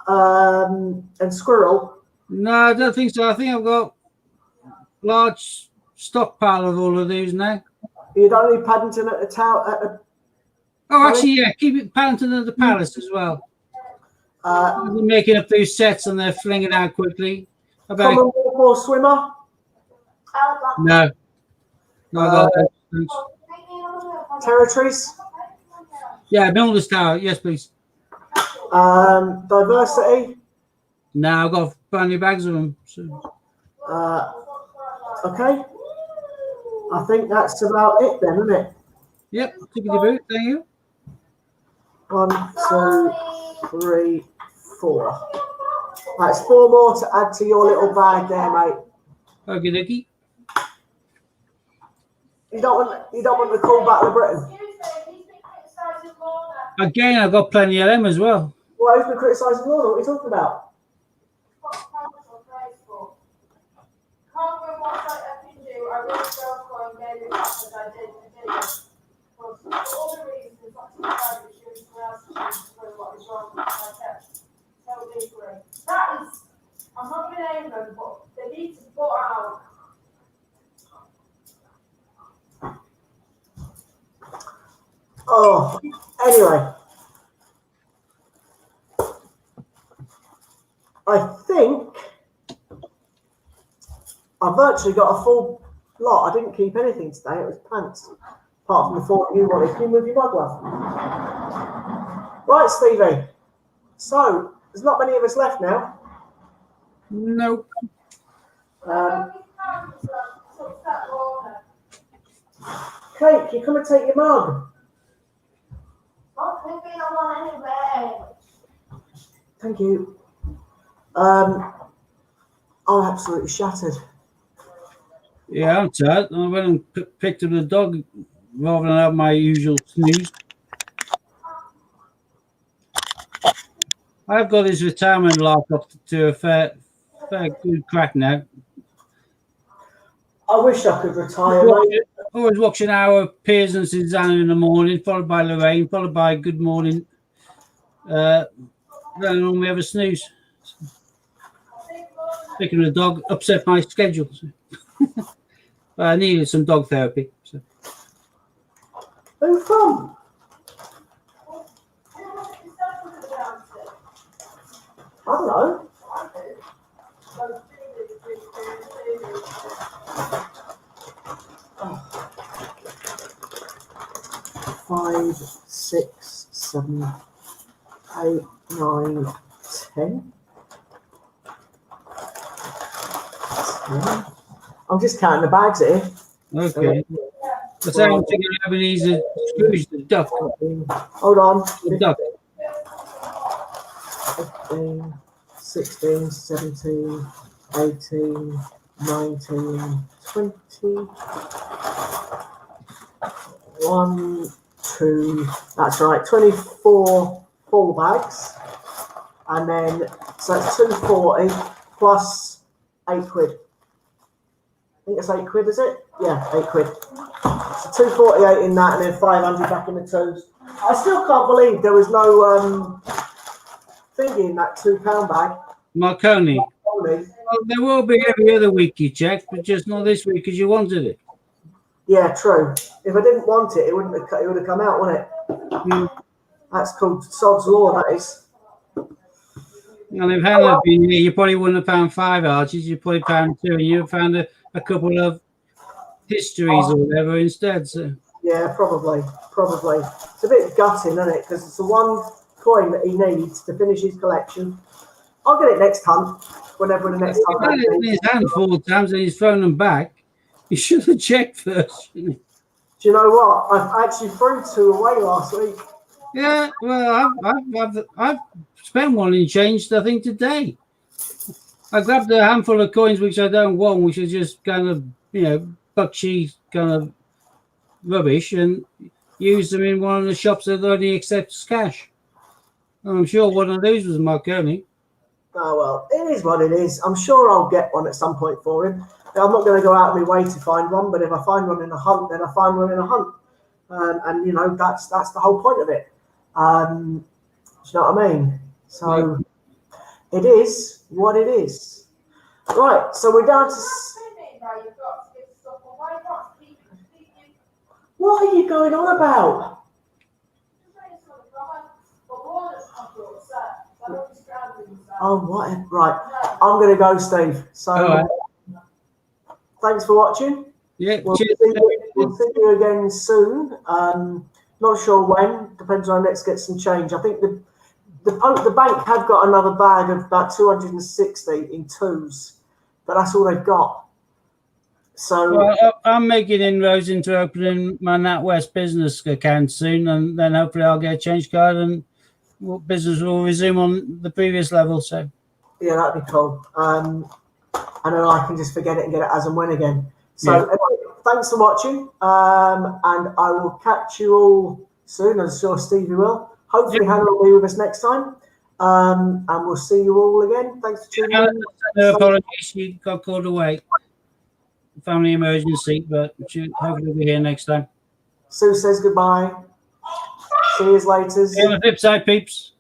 and Squirrel.
No, I don't think so. I think I've got large stockpile of all of these now.
You don't need Paddington at the tower.
Oh, actually, yeah, keep it Paddington at the Palace as well. They're making up those sets and they're flinging out quickly.
Common Walk or Swimmer.
No. No, I got
Territories.
yeah, Milner's Tower. Yes, please.
Diversity.
No, I've got brand new bags of them. So.
Okay. I think that's about it then, isn't it?
Yep, tickety boot. Thank you.
1, 2, 3, 4. That's 4 more to add to your little bag there, mate.
Okie dokie.
You don't want the cool Battle of Britain.
Again, I've got plenty of them as well.
Well, who's been criticising Lorna? What are you talking about?
I'm not going to name them, but they need to put out.
Oh, anyway. I think I've virtually got a full lot. I didn't keep anything today. It was pants. Apart from the 4 you wanted. Can you move your mug, love? Right, Stevie. So, there's not many of us left now.
Nope.
Kate, you come and take your mug. Thank you. I'm absolutely shattered.
Yeah, I'm tired. I went and picked up the dog rather than have my usual snooze. I've got his retirement life up to a fair good crack now.
I wish I could retire, mate.
Always watch an hour of Piers and Susanna in the morning, followed by Lorraine, followed by Good Morning. Then I normally have a snooze. Picking the dog upset my schedule. But I needed some dog therapy. So.
Who from? I don't know. 5, 6, 7, 8, 9, 10. I'm just counting the bags here.
Okay. The same thing having these Scrooge the duck.
Hold on.
The duck.
15, 16, 17, 18, 19, 20. 1, 2, that's right, 24 full bags. And then, so that's 240 plus 8 quid. I think it's 8 quid, is it? Yeah, 8 quid. So 248 in that and then 500 back in the twos. I still can't believe there was no thingy in that £2 bag.
Marconi.
Only.
Well, there will be every other week you check, but just not this week because you wanted it.
Yeah, true. If I didn't want it, it would have come out, wouldn't it?
Mm.
That's called sod's law, that is.
And if Hannah had been here, you probably wouldn't have found 5 arches, you probably found 2, and you found a couple of histories or whatever instead. So
Yeah, probably. It's a bit gutting, isn't it? Because it's the one coin that he needs to finish his collection. I'll get it next hunt, whenever the next
he's
hunt
had it in his hand 4 times and he's thrown them back. You should have checked first, shouldn't you?
Do you know what? I actually threw 2 away last week.
Yeah, well, I've spent 1 in change, I think, today. I grabbed a handful of coins which I don't want, which are just kind of, buckshy kind of rubbish, and used them in one of the shops that only accepts cash. And I'm sure one of those was Marconi.
Oh, well, it is what it is. I'm sure I'll get one at some point for him. I'm not going to go out of my way to find one, but if I find one in a hunt, then I find one in a hunt. And that's the whole point of it. Do you know what I mean? So it is what it is. Right, so we're down to... What are you going on about? Oh, what? Right, I'm going to go, Steve. So
right.
Thanks for watching.
Yeah,
We'll
cheers.
see you again soon. Not sure when. Depends on let's get some change. I think the bank have got another bag of about 260 in twos, but that's all they've got. So
Well, I'm making inroads into opening my NatWest business account soon, and then hopefully I'll get a change card and business will resume on the previous level. So
yeah, that'd be cool. And then I can just forget it and get it as and when again. So
Yeah.
anyway, thanks for watching, and I will catch you all soon. I'm sure Stevie will. Hopefully Hannah will be with us next time, and we'll see you all again. Thanks for tuning in.
no apologies, she got called away. Family emergency, but hopefully we'll be here next time.
Sue says goodbye. See you later.
See you on the flip side, peeps.